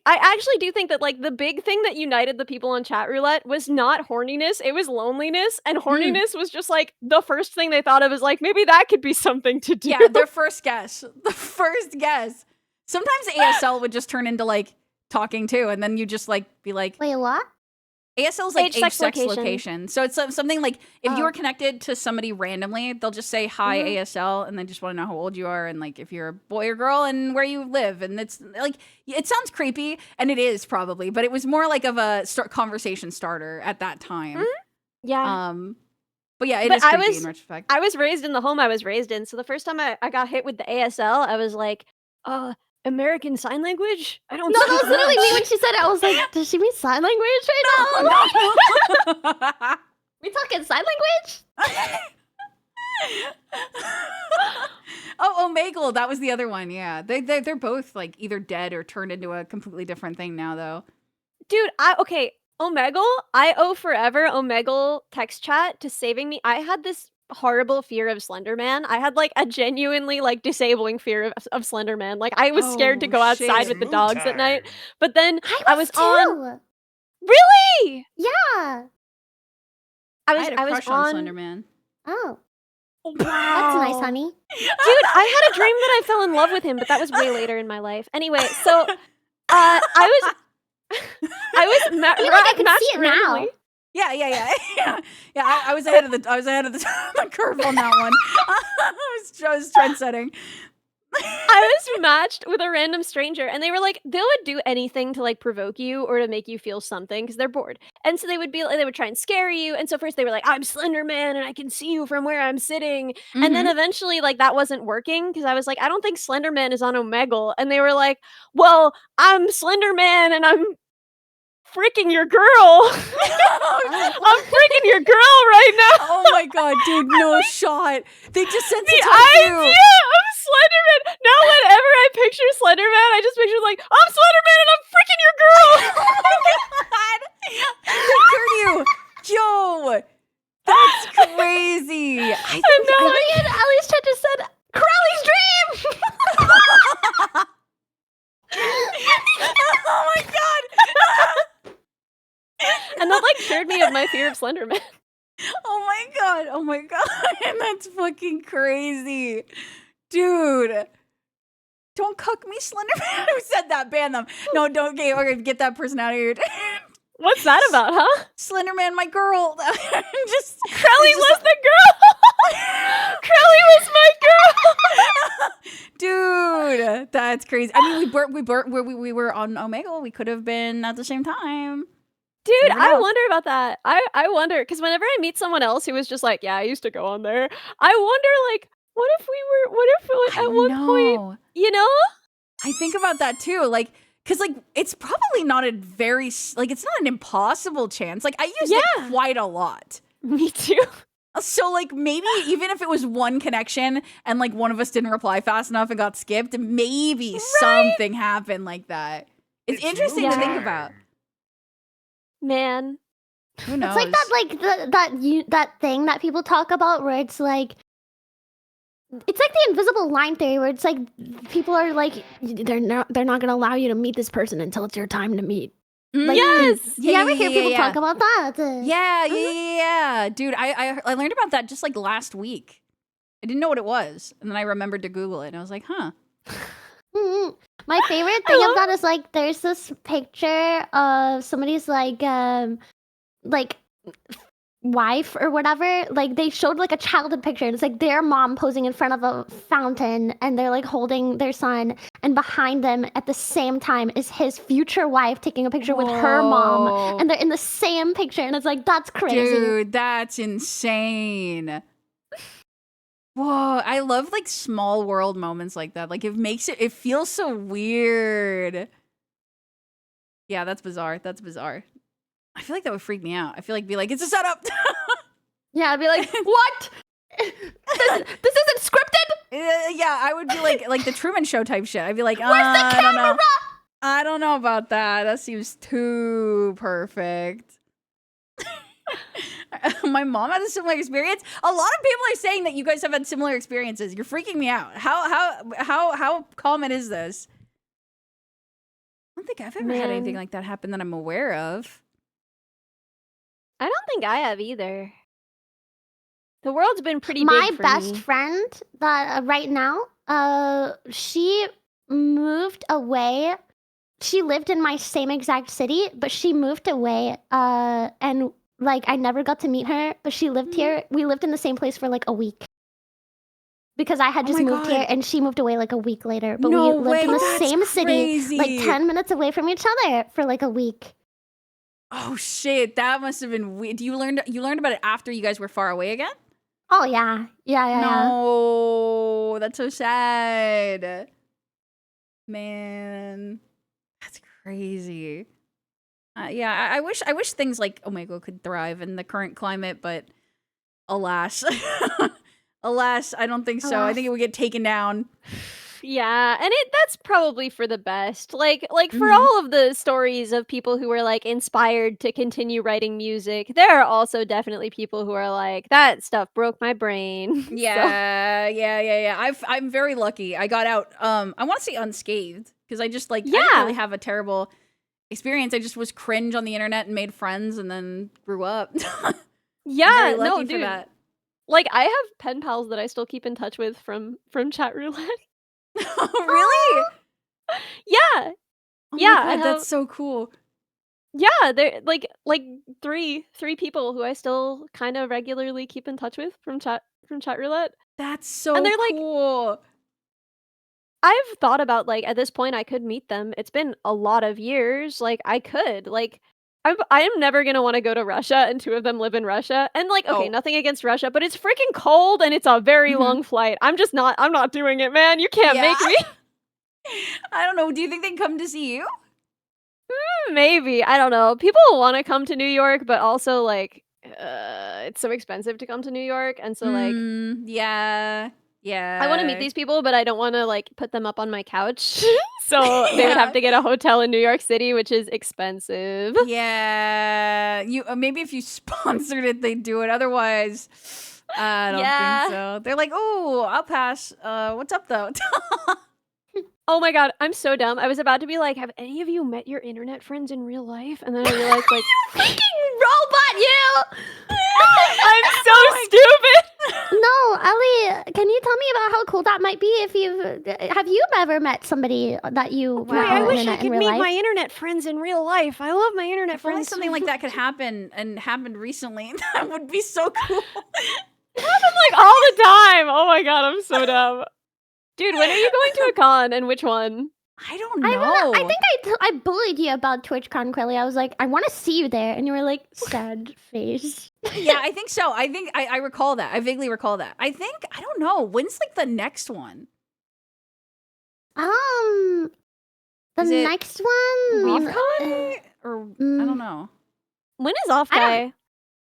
that like the big thing that united the people on chat roulette was not horniness, it was loneliness, and horniness was just like the first thing they thought of is like maybe that could be something to do. Yeah, their first guess. The first guess. Sometimes ASL would just turn into like talking too, and then you just like be like, Wait, what? ASL is like Age, age, sex, sex, location. location. So it's something like if you Oh. are connected to somebody randomly, they'll just say hi ASL, and they just want to know how old you are and like if you're a boy or girl and where you live. And it's like it sounds creepy, and it is probably, but it was more like of a conversation starter at that time. Yeah. But yeah, it But is I creepy was- in retrospect. I was raised in the home I was raised in, so the first time I got hit with the ASL, I was like, American Sign Language? I don't No, that speak was literally much." me when she said it. I was like, does she mean sign language right now? We talking sign language? Oh, Omegle, that was the other one. Yeah, they're both like either dead or turned into a completely different thing now, though. Dude, Omegle, I owe forever Omegle text chat to saving me. I had this horrible fear of Slender Man. I had like a genuinely like disabling fear of Slender Man. Like I was scared to Oh, go outside shit. with the dogs at night. But then I was too. on Really? Yeah. I had a I was crush on on Slenderman. Oh, Wow. that's nice, honey. Dude, I had a dream that I fell in love with him, but that was way later in my life. Anyway, so I was I feel like I can matched see it now. randomly. Yeah. I was ahead of the curve on that one. I was trend setting. I was matched with a random stranger, and they were like, they would do anything to like provoke you or to make you feel something because they're bored. And so they would try and scare you. And so first they were like, I'm Slender Man and I can see you from where I'm sitting. And then eventually like that wasn't working because I was like, I don't think Slender Man is on Omegle. And they were like, well, I'm Slender Man and I'm freaking your girl. I'm freaking your girl right now. Oh my god, dude, no shot. They just The sensitized idea you. of Slenderman. Now, whenever I picture Slenderman, I just picture like, I'm Slenderman and I'm freaking your girl. They heard you. Yo, that's crazy. And now And Ellie's chat just said, Crelly's dream! Oh my god. and that like cured me of my fear of Slenderman. Oh my god. That's fucking crazy. Dude. Don't cuck me, Slenderman. Who said that? Ban them. No, don't get that person out of here. What's that about, huh? Slenderman, my girl. Crelly was the girl. crazy. I mean, we were on Omegle. We could have been at the same time. Dude, Never I know. wonder about that. I wonder, because whenever I meet someone else who was just like, yeah, I used to go on there, I wonder, like, what if I at one point, know. you know? I think about that too. Like, because like it's probably not a very like it's not an impossible chance. Like I used it Yeah. quite a lot. Me too. So like maybe even if it was one connection and like one of us didn't reply fast enough and got skipped, maybe something happened like that. It's interesting to think about. Man. Who knows? It's like that, that thing that people talk about where it's like the invisible line theory where it's like people are like they're not gonna allow you to meet this person until it's your time to meet. Like, Yes! You ever hear people talk about that? Yeah. Dude, I learned about that just like last week. I didn't know what it was, and then I remembered to Google it, and I was like, huh. My favorite thing of that is like there's this picture of somebody's like wife or whatever. Like they showed like a childhood picture and it's like their mom posing in front of a fountain and they're like holding their son, and behind them at the same time is his future wife taking a picture with her mom, and they're in the same picture, and it's like that's crazy. Dude, that's insane. Whoa, I love like small world moments like that. Like it feels so weird. Yeah, that's bizarre. That's bizarre. I feel like that would freak me out. I feel like be like, it's a setup. Yeah, I'd be like, what? this isn't scripted. Yeah, I would be like the Truman Show type shit. I'd be like, Where's the I don't know. camera? I don't know about that. That seems too perfect. My mom had a similar experience. A lot of people are saying that you guys have had similar experiences. You're freaking me out. How common is this? I don't think I've ever had anything like that happen that I'm aware of. I don't think I have either. The world's been pretty My big for best me. friend that right now, she moved away. She lived in my same exact city, but she moved away. And like I never got to meet her, but she lived here. We lived in the same place for like a week. Because I had just moved here and she moved away like a week later. But we lived in the same city, like 10 minutes away from each other for like a week. Oh shit, that must have been weird. You learned about it after you guys were far away again? Oh yeah. Yeah. No, that's so sad. Man, that's crazy. Yeah, I wish things like Omegle could thrive in the current climate, but alas. Alas, I don't think so. I think it would get taken down. Yeah, and that's probably for the best. Like for all of the stories of people who were like inspired to continue writing music, there are also definitely people who are like, that stuff broke my brain. Yeah. I'm very lucky. I got out. I want to say unscathed because I just I didn't really have a terrible experience. I just was cringe on the internet and made friends and then grew up. Yeah, no, dude. for that. Like I have pen pals that I still keep in touch with from chat roulette. Really? Yeah. Oh yeah, my God, that's so cool. Yeah, they're like three people who I still kind of regularly keep in touch with from chat roulette. That's so and they're cool. Like, I've thought about like at this point I could meet them. It's been a lot of years. Like I could like. I am never gonna want to go to Russia, and two of them live in Russia. And like, okay, nothing against Russia, but it's freaking cold and it's a very long flight. I'm not doing it, man. You can't make me. I don't know. Do you think they'd come to see you? Maybe. I don't know. People want to come to New York, but also like, it's so expensive to come to New York, and so like, yeah. I want to meet these people, but I don't want to like put them up on my couch. So they would have to get a hotel in New York City, which is expensive. Yeah, you maybe if you sponsored it, they'd do it. Otherwise, I don't think so. They're like, oh, I'll pass. What's up though? Oh my God, I'm so dumb. I was about to be like, have any of you met your internet friends in real life? And then I realized like, you freaking robot, you! I'm so stupid. No, Ellie, can you tell me about how cool that might be if have you ever met somebody that you met I on the wish I internet could in real mean life? my internet friends in real life. I love my internet If only friends. something like that could happen and happened recently, that would be so cool. It happens like all the time. Oh my God, I'm so dumb. Dude, when are you going to a con and which one? I don't know. I don't know. I think I bullied you about TwitchCon, Crelly. I was like, I want to see you there, and you were like, sad face. Yeah, I think so. I think I recall that. I vaguely recall that. I don't know. When's like the next one? The Is it next one, WeaveCon? Or I don't know. When is Off Guy?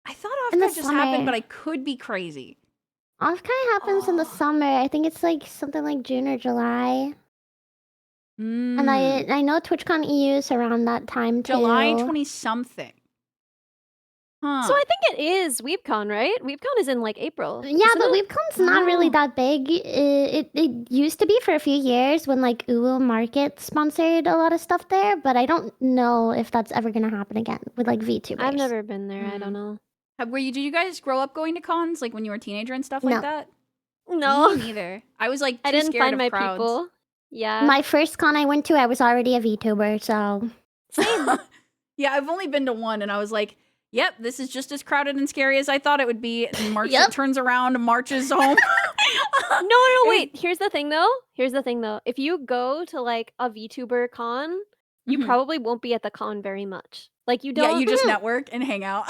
I thought In the Off just happened, summer. but I could be crazy. Offkai happens in the summer. I think it's like something like June or July. And I know TwitchCon EU is around that time too. July 20-something. Huh. So I think it is WeebCon, right? WeebCon is in like April. Yeah, isn't but it? WeebCon's not really that big. It used to be for a few years when like Uwu Market sponsored a lot of stuff there, but I don't know if that's ever gonna happen again with like VTubers. I've never been there. I don't know. Did you guys grow up going to cons like when you were a teenager and stuff like No. that? No, Me neither. I was like I too didn't scared find of my crowds. people. Yeah. My first con I went to, I was already a VTuber, so Yeah, I've only been to one, and I was like, "Yep, this is just as crowded and scary as I thought it would be." And March Yep. turns around, and marches home. No, wait. Here's the thing, though. If you go to like a VTuber con, you Mhm. probably won't be at the con very much. Like you don't. Yeah, you just network and hang out.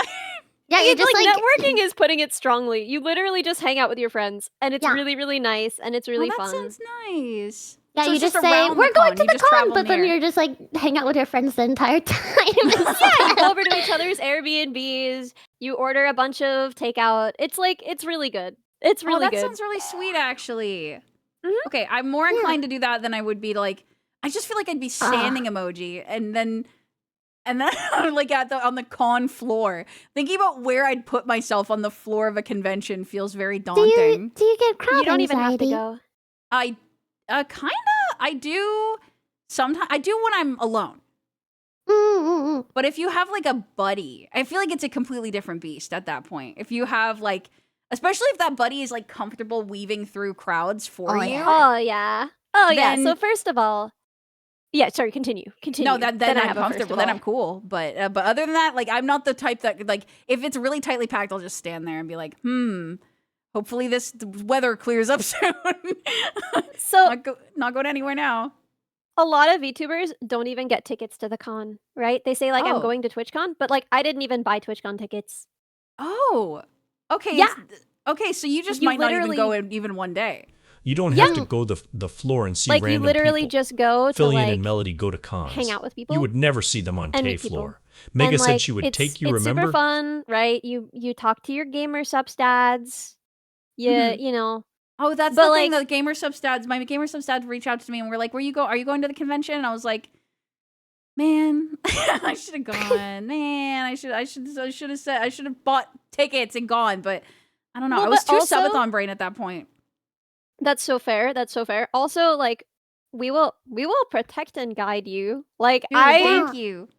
yeah, you It's just like networking is putting it strongly. You literally just hang out with your friends, and it's Yeah. really, really nice, and it's really that fun. sounds nice. yeah, So you it's just say around we're the going con, to you the just con, travel but then near. you're just like hang out with your friends the entire time. Yeah, you go over to each other's Airbnbs. You order a bunch of takeout. It's really good. It's really that good. sounds really sweet, actually. Mhm. Okay, I'm more inclined to do that than I would be to like. I just feel like I'd be standing emoji, and then like on the con floor, thinking about where I'd put myself on the floor of a convention feels very daunting. Do you get crowd You don't even have to anxiety? go. I kinda. I do. Sometimes I do when I'm alone. But if you have like a buddy, I feel like it's a completely different beast at that point. If you have like, especially if that buddy is like comfortable weaving through crowds for Oh, you. yeah. Oh yeah. So Then- first of all, yeah. Sorry. Continue. No, then I I'm have a first comfortable. of Then all. I'm cool. But other than that, like I'm not the type that like if it's really tightly packed, I'll just stand there and be like, hopefully this weather clears up soon. So not going anywhere now. a lot of VTubers don't even get tickets to the con, right? They say like Oh. I'm going to TwitchCon, but like I didn't even buy TwitchCon tickets. Oh, okay. Yeah. Okay, so you just You might not even go literally- in even one day. You don't have to go the floor and see Like you random literally people. just go to Fillion like and Melody go to cons. hang out with people. You would never see them on and Tay meet people. floor. Mega And, said like, she would it's, take you, it's remember? super fun, right? You talk to your gamer substats. You know. Oh, that's But, the thing. like- The gamer substats. My gamer substats reached out to me and were like, "Are you going to the convention?" And I was like, "Man, I should have gone. Man, I should have bought tickets and gone." But I don't know. Well, I was but too also- subathon brain at that point. That's so fair. Also, like we will protect and guide you. Like Dude, I thank you.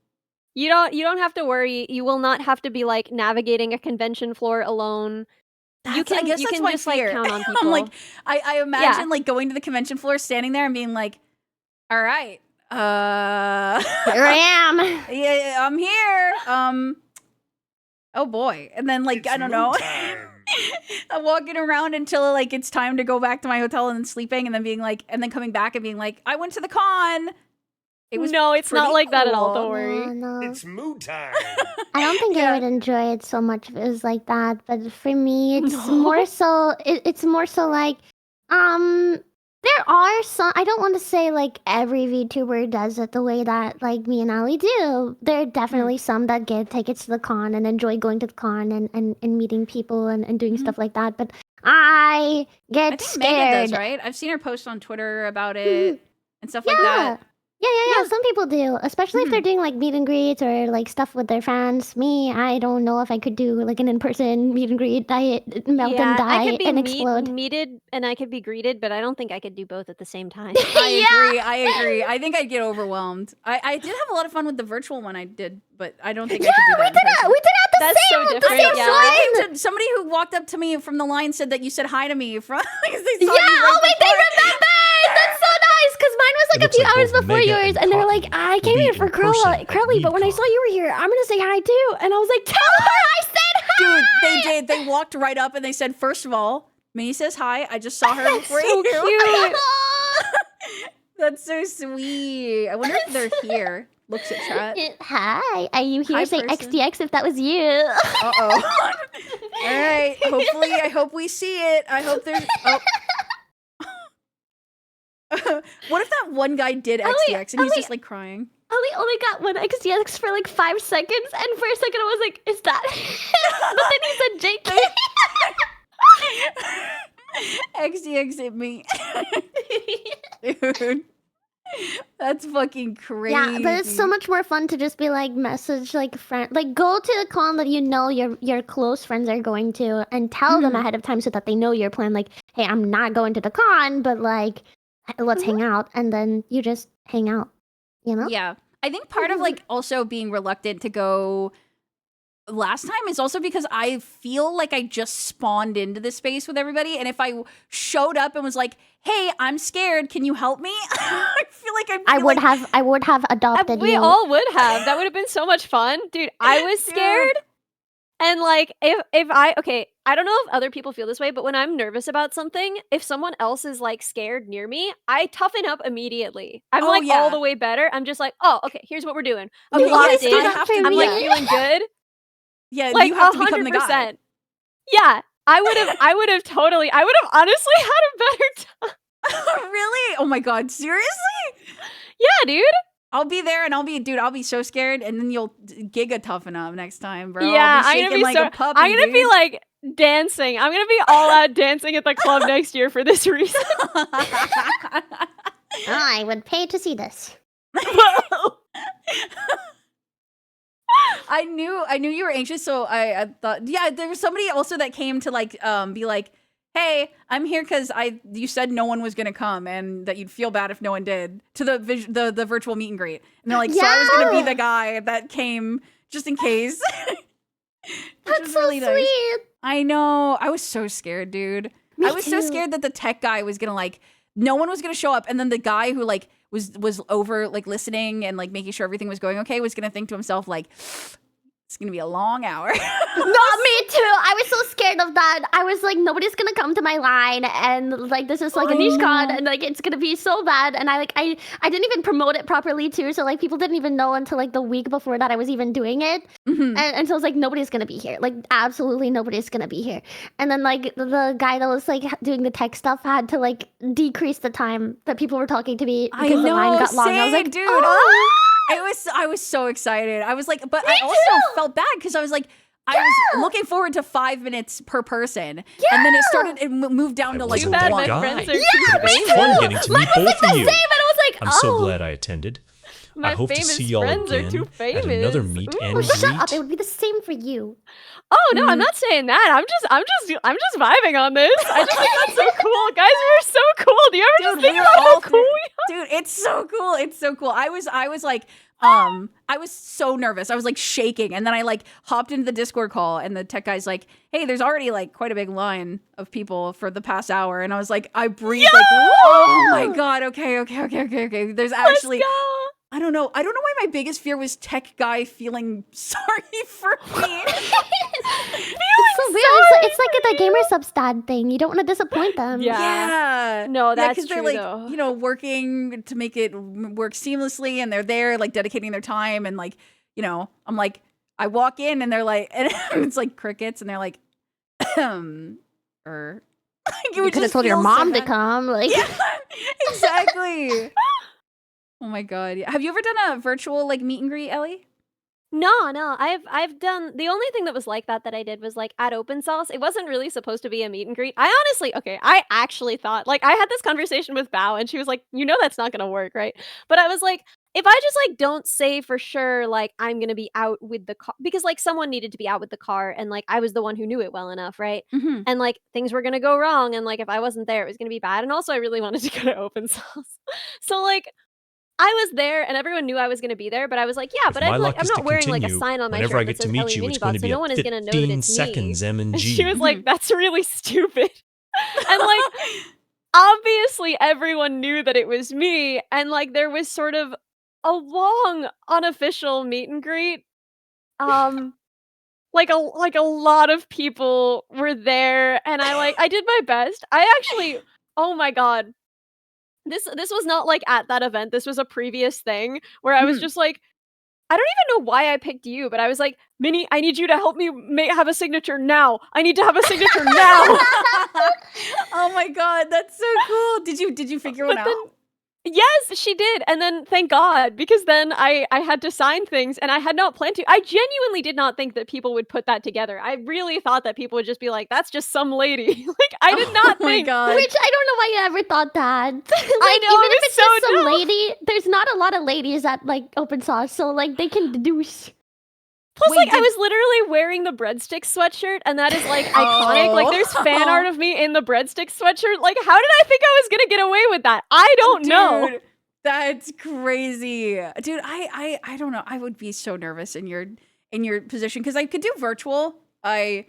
you don't have to worry. You will not have to be like navigating a convention floor alone. I guess you that's can my just fear. like count on people. I'm like, I imagine like going to the convention floor, standing there, and being like, "All right, Here I am. yeah, I'm here. Oh boy," and then like I don't know. I'm walking around until like it's time to go back to my hotel and then sleeping, and then being like, and then coming back and being like, "I went to the con." It was no, it's not pretty like that at all. cool. Don't worry. No. It's mood time. I don't think Yeah. I would enjoy it so much if it was like that. But for me, it's No. more so. It's more so like, there are some. I don't want to say like every VTuber does it the way that like me and Ali do. There are definitely some that get tickets to the con and enjoy going to the con and meeting people and doing stuff like that. But I get I think scared. Megan does, right? I've seen her post on Twitter about it and stuff like that. Yeah. Some people do, especially if they're doing like meet and greets or like stuff with their fans. Me, I don't know if I could do like an in-person meet and greet. I melt and die I could be and explode. meted and I could be greeted, but I don't think I could do both at the same time. I agree. I think I'd get overwhelmed. I did have a lot of fun with the virtual one I did, but I don't think I could do that. We did it at the That's so same different, time. yeah. Somebody who walked up to me from the line said that you said hi to me from because they Yeah, saw you right they before. remembered. That's so nice because mine was like It a looks few like hours both before Mega yours, and and they're Coffee like, I will came be here for in person at Crelly, but when I WeebCon. saw you were here, I'm gonna say hi too. And I was like, tell her I said hi. Dude, they did. They walked right up and they said, "First of all, Minnie says hi. I just saw her before so you." cute. That's so sweet. I wonder if they're here. Looks at chat. Hi, are you here? Hi, Say person. XDX if that was you. Uh-oh. All right. Hopefully, I hope we see it. I hope there's... Oh. What if that one guy did XDX and he's just, like, crying? Ellie only got one XDX for like 5 seconds, and for a second I was like, is that but then he said JK. XDX hit me. Dude. That's fucking crazy. Yeah, but it's so much more fun to just be like message like friend, like go to a con that you know your close friends are going to, and tell them ahead of time so that they know your plan. Like, hey, I'm not going to the con, but like let's hang out, and then you just hang out. You know? Yeah. I think part of like also being reluctant to go last time is also because I feel like I just spawned into this space with everybody, and if I showed up and was like, "Hey, I'm scared. Can you help me?" I feel like I would have adopted We you. all would have. That would have been so much fun. Dude, I was scared. And like if I don't know if other people feel this way, but when I'm nervous about something, if someone else is like scared near me, I toughen up immediately. I'm all the way better. I'm just like, oh, okay, here's what we're doing. I'm locked in. I'm like feeling good. Yeah, like you have to become the guy. 100%. Yeah, I would have honestly had a better time. Really? Oh my god, seriously? Yeah, dude. I'll be there and I'll be so scared, and then you'll giga toughen up next time, bro. Yeah, I'll be shaking like a puppy, I'm gonna be like dancing. I'm gonna be all out dancing at the club next year for this reason. I would pay to see this. I knew you were anxious, so I thought, yeah, there was somebody also that came to like be like, hey, I'm here because you said no one was gonna come and that you'd feel bad if no one did, to the virtual meet and greet, and they're like, so I was gonna be the guy that came just in case. That's so really sweet. Nice. I know. I was so scared, dude. I was so scared that the tech guy was gonna like, no one was gonna show up, and then the guy who like was over like listening and like making sure everything was going okay was gonna think to himself like, it's gonna be a long hour. No, me too. I was so scared of that. I was like, nobody's gonna come to my line, and like this is like a niche con, and like it's gonna be so bad. And I didn't even promote it properly too, so like people didn't even know until like the week before that I was even doing it. And so I was like, nobody's gonna be here. Like absolutely nobody's gonna be here. And then like the guy that was like doing the tech stuff had to like decrease the time that people were talking to me because the line got long. I was like, dude. oh! I was so excited. I was like, but I also felt bad because I was like, I was looking forward to 5 minutes per person, and then it moved down to like Too bad one. my friends are It too was famous. fun getting to meet both of you. Same, and I was like, I'm so glad I attended. My I hope to famous see y'all friends are again too at another famous. meet Ooh. and shut greet. up. It would be the same for you. Oh no, I'm not saying that. I'm just vibing on this. I just think that's so cool. Guys, we're so cool. Do you ever just think about how cool we are? Dude, it's so cool. It's so cool. I was like, I was so nervous. I was like shaking, and then I like hopped into the Discord call, and the tech guy's like, "Hey, there's already like quite a big line of people for the past hour," and I was like, I breathed like, "Oh my god, okay." There's actually. Let's go. I don't know why my biggest fear was tech guy feeling sorry for me. It's so weird. It's like the gamer substat thing. You don't want to disappoint them. Yeah. No, that's because true they're like, though. you know, working to make it work seamlessly, and they're there like dedicating their time, and like, you know, I'm like, I walk in and they're like, and it's like crickets, and they're like, or You could have told your mom to come. Like, yeah, exactly. Oh my god. Have you ever done a virtual like meet and greet, Ellie? No. I've done the only thing that was like that I did was like at Open Sauce. It wasn't really supposed to be a meet and greet. I actually thought, like, I had this conversation with Bao, and she was like, you know that's not gonna work, right? But I was like, if I just like don't say for sure like I'm gonna be out with the car, because like someone needed to be out with the car, and like I was the one who knew it well enough, right? Mm-hmm. And like things were gonna go wrong, and like if I wasn't there, it was gonna be bad. And also I really wanted to go to Open Sauce. So like I was there, and everyone knew I was going to be there, but I was like, yeah, If but my I'm luck like, I'm is to not wearing like a continue, sign on my whenever shirt I that get to says meet Ellie you, it's Minibot, going to so be no one a is going to know that 15 it's seconds me. MNG. And she was like, that's really stupid. And like, obviously everyone knew that it was me, and like there was sort of a long unofficial meet and greet. Like a lot of people were there, and I did my best. I actually, oh my god. This was not like at that event. This was a previous thing where I was Mhm. just like, I don't even know why I picked you, but I was like, Minnie, I need you to help me have a signature now. I need to have a signature now. Oh my god, that's so cool. Did you figure one But out? then yes, she did. And then thank God, because then I had to sign things and I had not planned to. I genuinely did not think that people would put that together. I really thought that people would just be like, that's just some lady. Like I did not Oh my think. god. Which I don't know why you ever thought that. Like, I know, even it if was it's so just some dumb. lady, there's not a lot of ladies at like open source, so like they can deduce. Plus, Wait, like, I was literally wearing the breadstick sweatshirt, and that is, like, iconic. Like, there's fan art of me in the breadstick sweatshirt. Like, how did I think I was gonna get away with that? I don't know. Dude, that's crazy. Dude, I don't know. I would be so nervous in your position because I could do virtual. I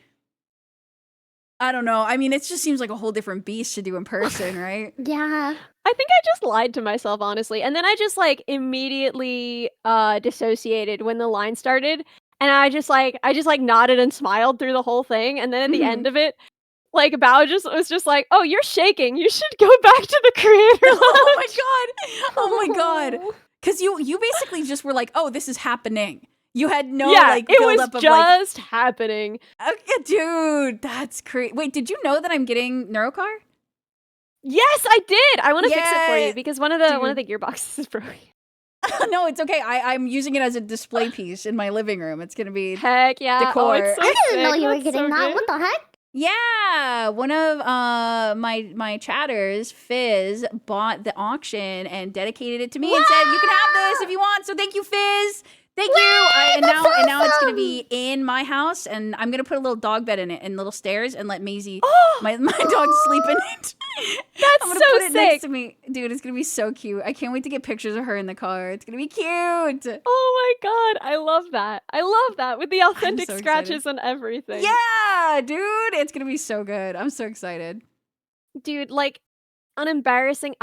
don't know. I mean, it just seems like a whole different beast to do in person, right? Yeah. I think I just lied to myself, honestly. And then I just, like, immediately dissociated when the line started. And I just nodded and smiled through the whole thing. And then at the end of it, like, Bao was just like, oh, you're shaking. You should go back to the creator Oh lounge. my god. Oh my god. Cuz you basically just were like, "Oh, this is happening." You had no Yeah, like it build was up of just happening. okay, dude, that's crazy. Wait, did you know that I'm getting Neurocar? Yes, I did. I want to fix it for Yeah, you because one of the gearboxes is broken. No, it's okay. I'm using it as a display piece in my living room. It's gonna be Heck yeah! Decor. Oh, it's so I didn't know sick. you were That's getting so that. good. What the heck? yeah. One of my chatters, Fizz, bought the auction and dedicated it to me and said, "You can have this if you want." So thank you, Fizz. Thank you. And now it's gonna be in my house, and I'm gonna put a little dog bed in it and little stairs, and let Maisie, my dog, sleep in it. That's I'm gonna so put it next sick. to me, dude. It's gonna be so cute. I can't wait to get pictures of her in the car. It's gonna be cute. Oh my god, I love that. I love that with the authentic so scratches and everything. Yeah, dude. It's gonna be so good. I'm so excited. Dude, like unembarrassing.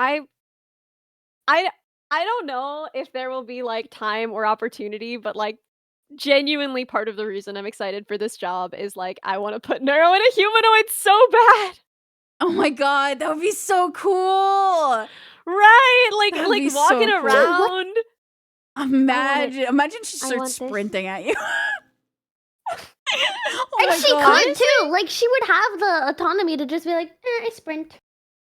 I don't know if there will be like time or opportunity, but like genuinely part of the reason I'm excited for this job is like I want to put Neuro in a humanoid so bad. Oh my god, that would be so cool. Right? That'd Like be so walking cool. around. Imagine she I starts want this. sprinting at you. Oh And my she god. could too. Like she would have the autonomy to just be like, I sprint.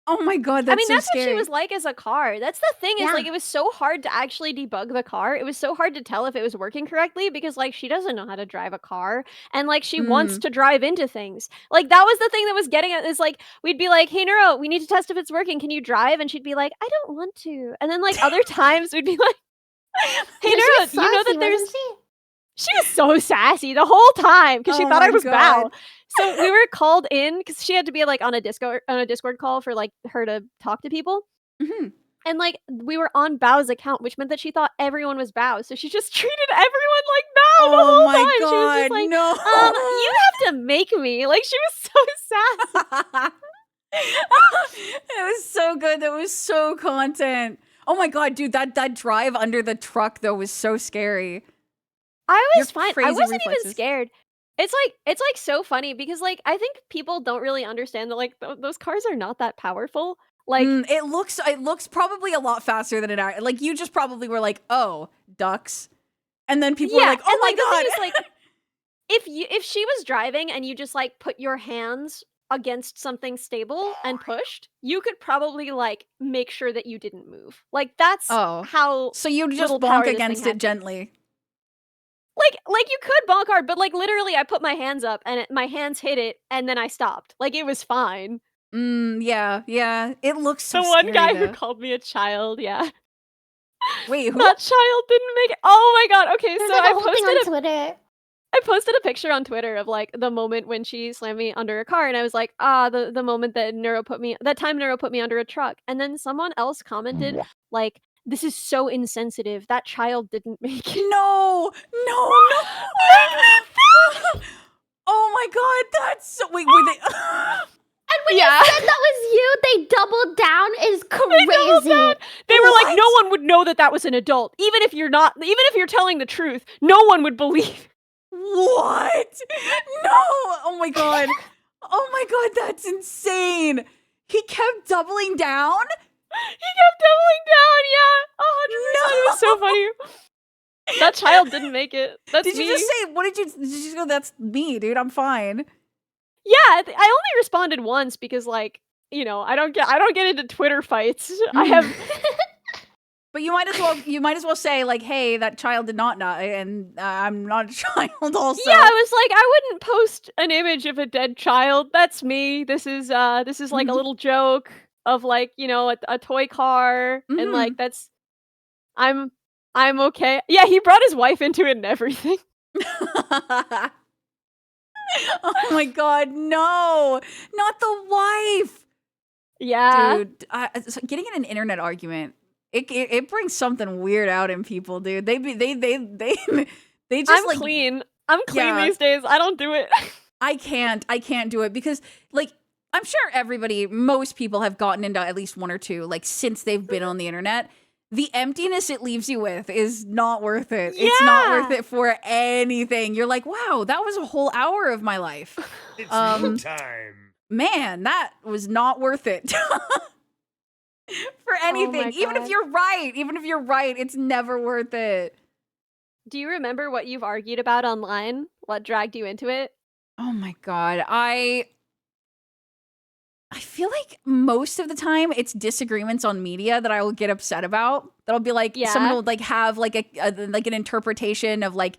Oh my god, that's I mean, so that's scary. what she was like as a car. That's the thing is Yeah. like it was so hard to actually debug the car. It was so hard to tell if it was working correctly because like she doesn't know how to drive a car and like she wants to drive into things. Like that was the thing that was getting at is like we'd be like, "Hey Neuro, we need to test if it's working. Can you drive?" And she'd be like, "I don't want to." And then like other times we'd be like, "Hey She Neuro, was you know that saucy, there's wasn't she? She was so sassy the whole time because she Oh thought I my was God. Bao. So we were called in because she had to be like on a Discord call for like her to talk to people. Mhm. And like we were on Bao's account, which meant that she thought everyone was Bao. So she just treated everyone like Bao the Oh whole my time. She was god, just like, no. you have to make me. Like she was so sassy. It was so good. That was so content. Oh my god, dude, that drive under the truck though was so scary. I Your was fine. I crazy wasn't even reflexes. scared. It's like so funny because like I think people don't really understand that like those cars are not that powerful. Like It looks probably a lot faster than it act. Like you just probably were like, "Oh, ducks," and then people were like, "Oh and, my like, the thing god!" is, like, if she was driving and you just like put your hands against something stable and pushed, you could probably like make sure that you didn't move. Like that's Oh. how So you just little power bonk this against thing it had. gently. Like you could bonk hard, but like literally, I put my hands up and my hands hit it, and then I stopped. Like it was fine. Yeah. It looks so The one scary, guy who though. called me a child, yeah, Wait, who? that child didn't make it. Oh my god. Okay, There's so like I a whole thing posted on Twitter. I posted a picture on Twitter of like the moment when she slammed me under a car, and I was like, the moment that time Neuro put me under a truck. And then someone else commented, like, this is so insensitive. That child didn't make it. No. Oh my god, that's so. Wait, were they? And when Yeah. you said that was you, they doubled down is crazy. They were like, What? no one would know that that was an adult. Even if you're telling the truth, no one would believe. What? No! Oh my god. Oh my god, that's insane. He kept doubling down? He kept doubling down, yeah, 100%. It was so No. funny. That child didn't make it. That's Did you me. just say? What did you? Did you just go? That's me, dude. I'm fine. Yeah, I only responded once because, like, I don't get into Twitter fights. I Mhm. have But you might as well. You might as well say like, "Hey, that child did not die, and I'm not a child." Also, yeah, I was like, I wouldn't post an image of a dead child. That's me. This is like a Mhm. little joke of, like, a toy car, and, like, Mhm. I'm I'm okay. Yeah, he brought his wife into it and everything. Oh my god, no, not the wife, Yeah. dude. So getting in an internet argument, it brings something weird out in people, dude. They just I'm like, clean. I'm clean yeah. these days. I don't do it. I can't do it because like I'm sure most people have gotten into at least one or two like since they've been on the internet. The emptiness it leaves you with is not worth it. It's not worth Yeah. it for anything. You're like, wow, that was a whole hour of my life. It's Um, time. Man, that was not worth it for Oh my anything. god. Even if you're right, it's never worth it. Do you remember what you've argued about online? What dragged you into it? Oh my god, I feel like most of the time it's disagreements on media that I will get upset about. That I'll be like, someone Yeah. will like have like like an interpretation of like,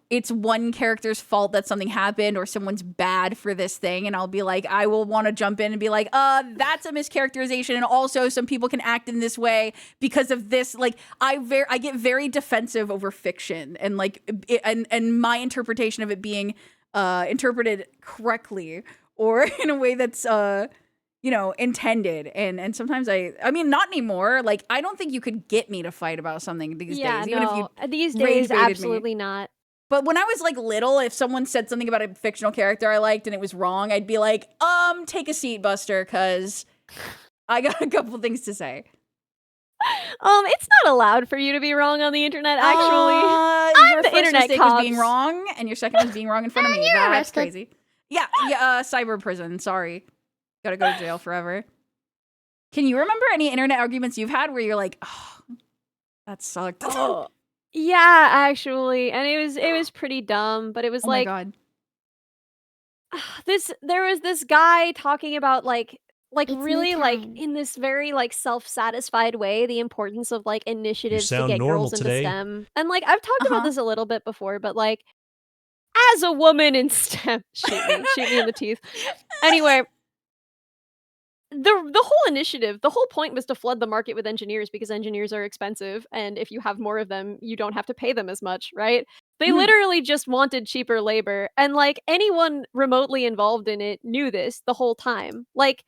it's one character's fault that something happened or someone's bad for this thing, and I'll be like, I will want to jump in and be like, that's a mischaracterization, and also some people can act in this way because of this. Like, I get very defensive over fiction and like and my interpretation of it being interpreted correctly or in a way that's intended, and sometimes I mean not anymore. Like I don't think you could get me to fight about something these Yeah, days, even if you no. These rage days, baited me. absolutely not. But when I was like little, if someone said something about a fictional character I liked and it was wrong, I'd be like, take a seat, Buster, because I got a couple things to say. It's not allowed for you to be wrong on the internet, actually. I'm Your the first internet mistake was being cops. wrong, and your second was being wrong in front of me. You're That's arrested. crazy. Yeah, cyber prison. Sorry, gotta go to jail forever. Can you remember any internet arguments you've had where you're like, oh, that sucked? Oh. Yeah, actually. And it was pretty dumb, but it was Oh my like god. there was this guy talking about It's me really like time. in this very like self-satisfied way the importance of like You initiatives to sound get normal girls into today. STEM. And like I've talked about Uh-huh. this a little bit before, but like as a woman in STEM, shoot me in the teeth. Anyway, the whole initiative, the whole point was to flood the market with engineers because engineers are expensive, and if you have more of them, you don't have to pay them as much, right? They Mhm. literally just wanted cheaper labor, and like anyone remotely involved in it knew this the whole time. Like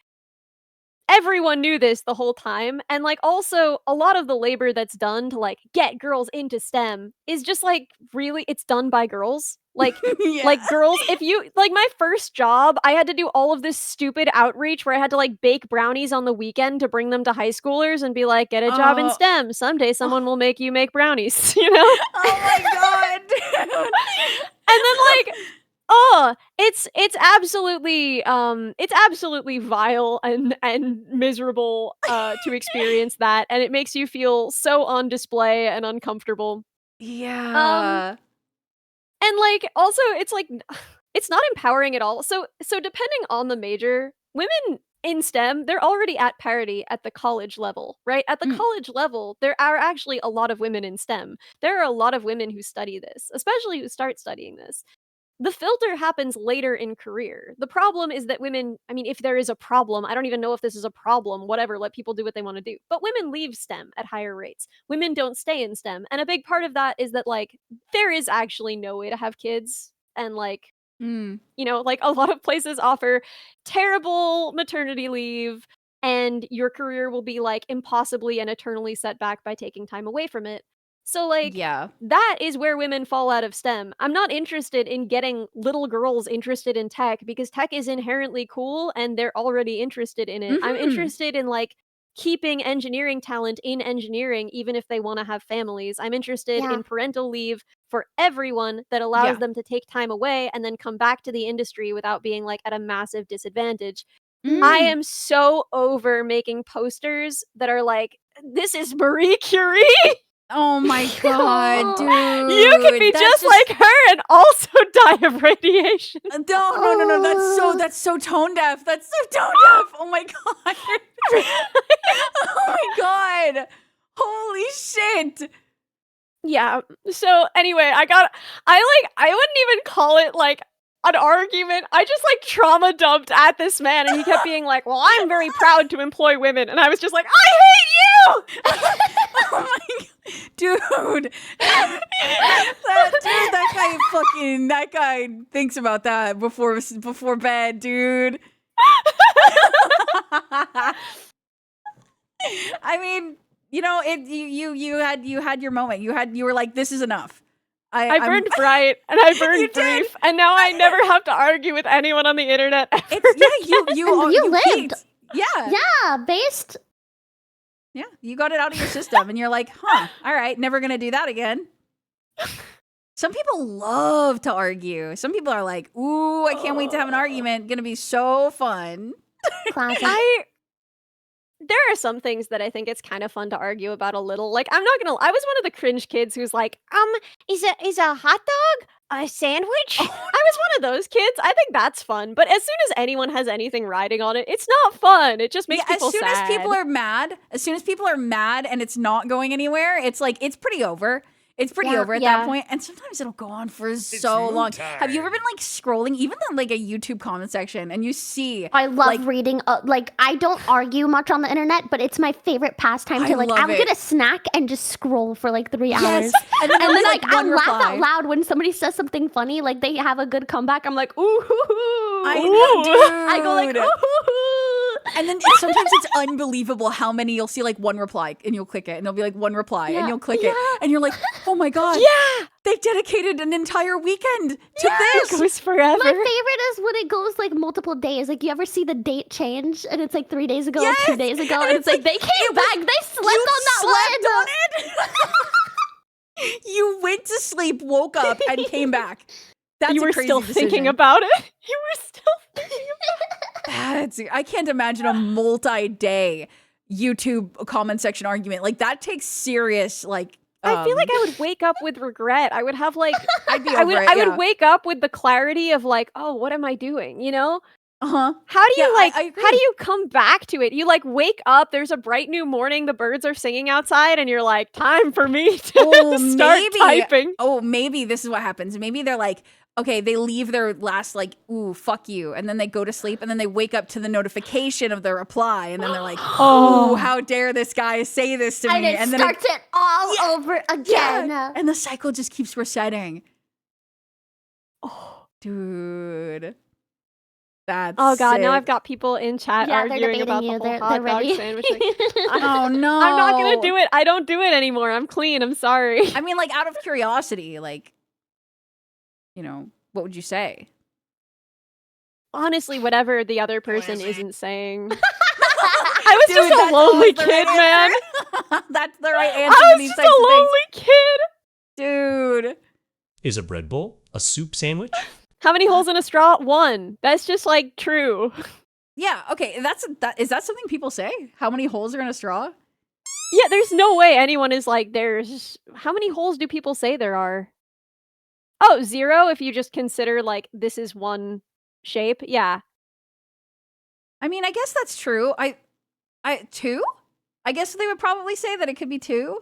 everyone knew this the whole time, and like also a lot of the labor that's done to like get girls into STEM is just like really it's done by girls. Yeah. Like girls, if you like my first job, I had to do all of this stupid outreach where I had to like bake brownies on the weekend to bring them to high schoolers and be like, get a job in Oh. STEM. Someday someone Oh, will make you make brownies, you know? oh my god, dude. And then like oh, it's absolutely vile and miserable to experience that, and it makes you feel so on display and uncomfortable. Um Yeah. and like also it's like it's not empowering at all. So depending on the major, women in STEM, they're already at parity at the college level, right? At the Mm. college level, there are actually a lot of women in STEM. There are a lot of women who study this, especially who start studying this. The filter happens later in career. The problem is that women, I mean, if there is a problem, I don't even know if this is a problem, whatever, let people do what they want to do. But women leave STEM at higher rates. Women don't stay in STEM. And a big part of that is that, like, there is actually no way to have kids. And, like, Mm. like a lot of places offer terrible maternity leave, and your career will be like impossibly and eternally set back by taking time away from it. So, like, Yeah. that is where women fall out of STEM. I'm not interested in getting little girls interested in tech because tech is inherently cool and they're already interested in it. I'm Mhm. interested in like keeping engineering talent in engineering even if they want to have families. I'm interested Yeah. in parental leave for everyone that allows Yeah. them to take time away and then come back to the industry without being like at a massive disadvantage. I am so over making posters that are like, this is Marie Curie. Oh my god, dude. You can be just like her and also die of radiation. No. That's so tone deaf. That's so tone deaf. Oh my god. Oh my god. Holy shit. Yeah. So anyway, I wouldn't even call it like an argument. I just like trauma dumped at this man, and he kept being like, well, I'm very proud to employ women. And I was just like, I hate you! Oh my god. Dude. That guy thinks about that before bed, dude. I mean, you know, you had your moment. You were like, this is enough. I burned bright and I burned brief, and now I never have to argue with anyone on the internet ever. You lived. peaked. Yeah. Yeah, based. Yeah, you got it out of your system, and you're like, huh, all right, never gonna do that again. Some people love to argue. Some people are like, ooh, I can't wait to have an argument. Gonna be so fun. Classic. There are some things that I think it's kind of fun to argue about a little. Like, I was one of the cringe kids who's like, is a hot dog a sandwich? I was one of those kids. I think that's fun. But as soon as anyone has anything riding on it, it's not fun. It just makes people sad. As soon as people are mad and it's not going anywhere, it's like, it's pretty over. It's pretty over at that point. And sometimes it'll go on for so long. Have you ever been like scrolling, even in like a YouTube comment section, and you see I love reading. Like, I don't argue much on the internet, but it's my favorite pastime to like, I'll get a snack and just scroll for like 3 hours. And then like I laugh out loud when somebody says something funny, like they have a good comeback. I'm like, ooh. I know, dude. I go like, ooh. And then sometimes it's unbelievable how many you'll see like one reply and you'll click it and there'll be like one reply and you'll click it and you're like, oh my god, they dedicated an entire weekend to this. It goes forever. My favorite is when it goes like multiple days. Like, you ever see the date change and it's like 3 days ago, 2 days ago, and it's like they came back, they slept on that one. You went to sleep, woke up, and came back. That's you were a crazy still decision. thinking about it. You were still thinking about it. I can't imagine a multi-day YouTube comment section argument. Like, that takes serious, like, I feel like I would wake up with regret. I would have like, I'd be over it, I would wake up with the clarity of like, oh, what am I doing? You know? Uh-huh. How do you I agree. how do you come back to it? You like wake up, there's a bright new morning, the birds are singing outside, and you're like, time for me to start typing. Oh, maybe this is what happens. Maybe they're like, okay, they leave their last like, ooh, fuck you. And then they go to sleep and then they wake up to the notification of the reply. And then they're like, oh, how dare this guy say this to me. And then starts it all over again. Yeah. And the cycle just keeps resetting. Oh, dude. That's oh god, sick. now I've got people in chat arguing about the whole hot dog sandwich thing. Oh no. I'm not gonna do it. I don't do it anymore. I'm clean. I'm sorry. I mean, like, out of curiosity, like, you know, what would you say? Honestly, whatever the other person isn't saying. I was just a lonely kid, man. That's the right answer. I was just a lonely kid. Dude. Is a bread bowl a soup sandwich? How many holes in a straw? 1. That's just like true. Yeah, okay. Is that something people say? How many holes are in a straw? Yeah, there's no way anyone is like, how many holes do people say there are? Oh, 0 if you just consider like this is one shape. Yeah. I mean, I guess that's true. 2? I guess they would probably say that it could be 2.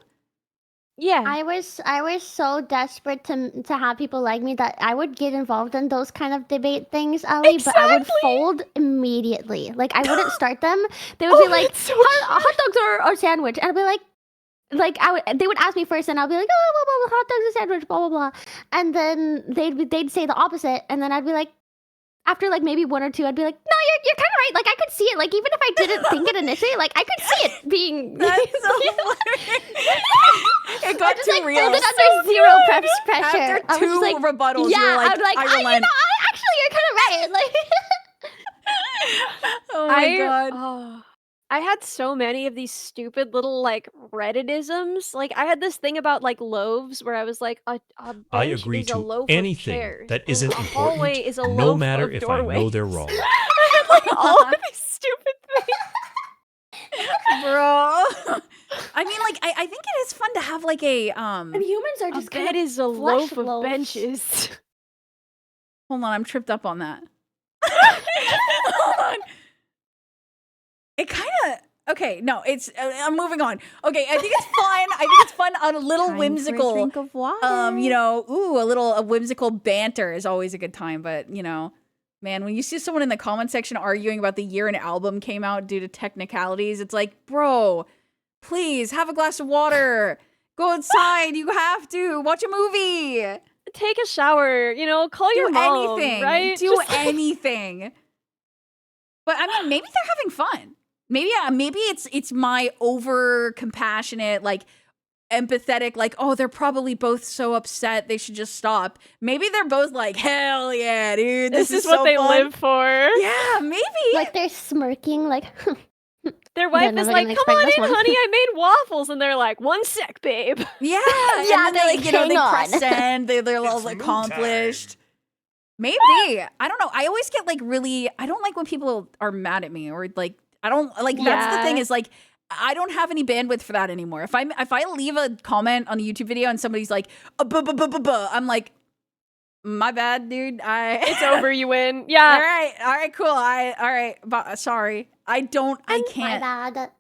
Yeah. I was so desperate to have people like me that I would get involved in those kind of debate things, Ellie, but I would fold immediately. Like, I wouldn't start them. They would be like, hot dogs or sandwich. And I'd be like they would ask me first, and I'll be like, oh, blah, blah, blah, hot dogs and sandwich, blah, blah, blah. And then they'd say the opposite, and then I'd be like, after like maybe 1 or 2, I'd be like, no, you're kind of right. Like, I could see it. Like, even if I didn't think it initially, like, I could see it being. That's so it got just, too like, real. Folded under zero pressure. After 2 like, rebuttals, yeah, you're like, I'm like, I relent. actually, you're kind of right. Like, oh my god. I had so many of these stupid little like Redditisms. Like, I had this thing about like loaves where I was like, a bench I agree is a to loaf anything of chairs. that isn't a hallway important, is a no loaf matter of if doorways. I know they're wrong. I had like all of these stupid things. Bro. I mean, like, I think it is fun to have like a And humans are A just bed kind is a flesh loaf of loaves. benches. Hold on, I'm tripped up on that. Hold on. It kind of okay. No, it's. I'm moving on. Okay, I think it's fun. I think it's fun on a little Time whimsical. for a drink of water. You know, a whimsical banter is always a good time. But you know, man, when you see someone in the comment section arguing about the year an album came out due to technicalities, it's like, bro, please have a glass of water. Go outside. You have to watch a movie. Take a shower, you know, call Do your mom, anything. right? Do Just, like, anything. But I mean, maybe they're having fun. Maybe it's my over compassionate, like empathetic, like, oh, they're probably both so upset they should just stop. Maybe they're both like, hell yeah, dude, this is so what they fun. live for. Yeah, maybe. Like they're smirking, like Their wife They're is never like, gonna come expect on this in, one." honey, I made waffles. And they're like, 1 sec, babe. Yeah, Yeah, and then they like, like, you know, they hang press on. send, they're all It's accomplished. Maybe. I don't know. I always get like really, I don't like when people are mad at me or like, I don't like, that's the thing Yeah. is like, I don't have any bandwidth for that anymore. If I leave a comment on a YouTube video and somebody's like, I'm like, my bad, dude. It's over, you win. all Yeah. right, cool. All right, sorry. I my can't. bad.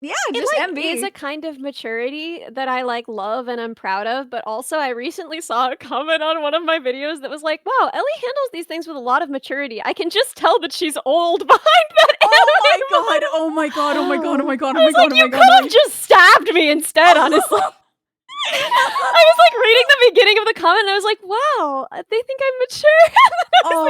Yeah, It just like, MB. is a kind of maturity that I like love and I'm proud of, but also I recently saw a comment on one of my videos that was like, wow, Ellie handles these things with a lot of maturity. I can just tell that she's old behind that anime model." Oh my god, oh my god, oh my god, oh I my was god, like, oh you my could god. have just stabbed me instead, honestly. I was like reading the beginning of the comment and I was like, wow, they think I'm mature. And I was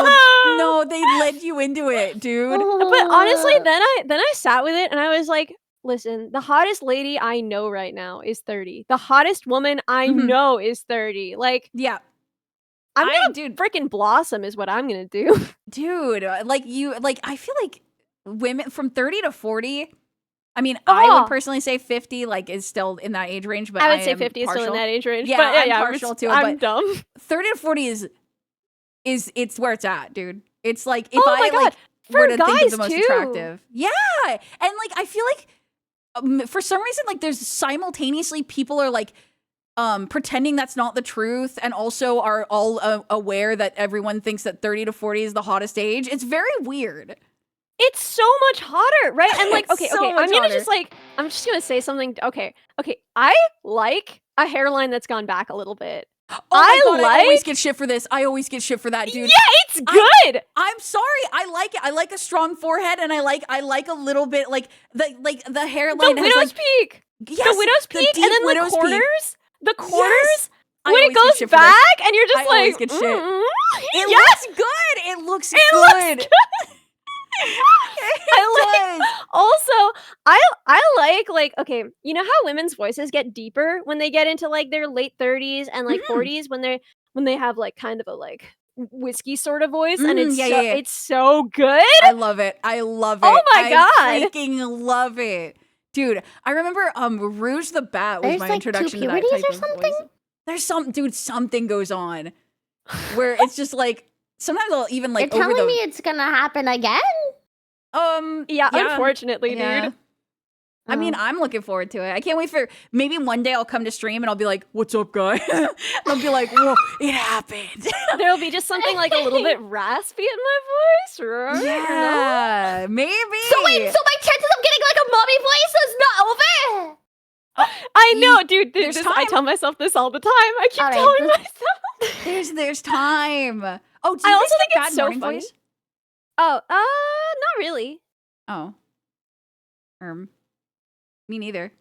like, No, they led you into it, dude. But honestly, then I sat with it and I was like, listen, the hottest lady I know right now is 30. The hottest woman I Mhm. know is 30. Like, Yeah, I'm gonna dude, freaking blossom is what I'm gonna do. dude, I feel like women from 30 to 40. I mean, I would Oh. personally say 50, like, is still in that age range, but I would say am 50 is still in partial. that age range. Yeah, but I'm yeah, partial to it, I'm but dumb. 30 to 40 is it's where it's at, dude. It's like if Oh I my God, like for were to think of guys the most too. attractive. Yeah. And like I feel like for some reason like there's simultaneously people are like pretending that's not the truth and also are all aware that everyone thinks that 30 to 40 is the hottest age. It's very weird. It's so much hotter, right? And like, It's okay, so okay, much I'm gonna hotter. just like, I'm just gonna say something. Okay, I like a hairline that's gone back a little bit. Oh my god, I always like- get shit for this. I always get shit for that, dude. Yeah, it's good. I'm sorry. I like it. I like a strong forehead and I like a little bit like the hairline The has widow's like peak. yes, The widow's peak, deep and then widow's the peak. corners. The corners. Yes. I When it always get goes shit for this. back, and you're just I like, always get shit. It yes, looks good. It looks it good. looks good. I like. Also, I like okay. You know how women's voices get deeper when they get into like their late 30s and like 40s when they have like kind of a like whiskey sort of voice, and it's yeah, so, yeah. it's so good. I love it. I love it. Oh my I God. freaking love it. Dude, I remember Rouge the Bat was There's, my like, introduction two to that puberties type or of something? voice. Something goes on where it's just like sometimes I'll even like You're over telling the me it's gonna happen again? Yeah, unfortunately, yeah. dude. I mean, Oh. I'm looking forward to it. I can't wait for maybe one day I'll come to stream and I'll be like, "What's up, guys?" And I'll be like, "Whoa, it happened." There'll be just something like a little bit raspy in my voice, right? Yeah, maybe. So wait, so my chances of getting like a mommy voice is not over? I know, dude. There's I time. tell myself this all the time. I keep All right, telling this- myself. There's time. Oh, do I you also guys get think bad it's so morning funny. voice? Oh, not really. Oh, me neither.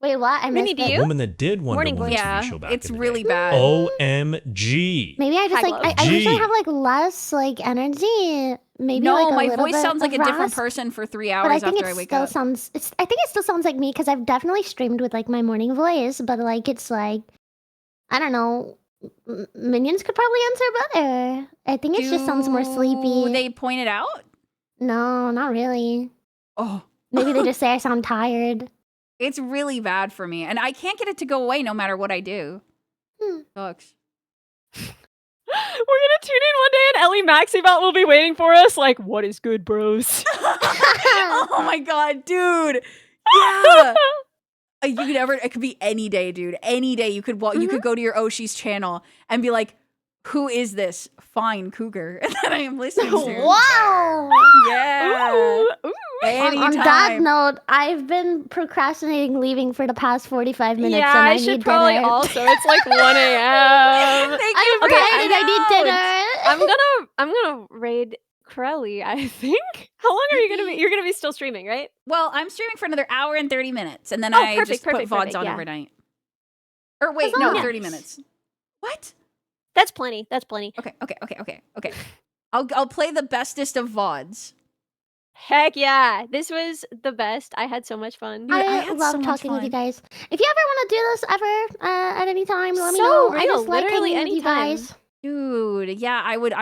Wait, what? I Minnie, missed do it. you? A woman that did Wonder Morning Woman voice. Yeah, TV show back it's in the really day. bad. OMG. Maybe I just Hi, like love. I usually Gee. have like less like energy. Maybe No, like a my little voice bit sounds like of a different rasp, person for 3 But I hours think after I it wake still up. sounds. I think it still sounds like me because I've definitely streamed with like my morning voice. But like it's like I don't know. Minions could probably answer better. I think it just sounds more sleepy. Do they point it out? No, not really. Oh, Maybe they just say I sound tired. it's really bad for me, and I can't get it to go away no matter what I do. Hmm. Sucks. gonna tune in one day and Ellie Maxibot will be waiting for us. Like, what is good, bros? Oh my god, dude. Yeah. You could never. It could be any day, dude. Any day you could you could go to your Oshi's channel and be like, "Who is this fine cougar that I am listening to?" Wow. Yeah. Ooh. On that note, I've been procrastinating leaving for the past 45 minutes. Yeah, and I I should need probably dinner. also. It's like 1 a.m. Thank I'm you for tired. I need out. dinner. I'm gonna raid Crelly, I think. How long are you gonna be? You're gonna be still streaming, right? Well, I'm streaming for another hour and 30 minutes, and then Oh, I just perfect, put VODs on yeah. overnight. Or wait, That's no, nice. 30 minutes. What? That's plenty. That's plenty. Okay. I'll play the bestest of VODs. Heck yeah. This was the best. I had so much fun. Dude, I I had love so much talking with you fun. guys. If you ever want to do this ever at any time, let me So know. I real, just like literally hanging with you anytime. guys. Dude, yeah, I would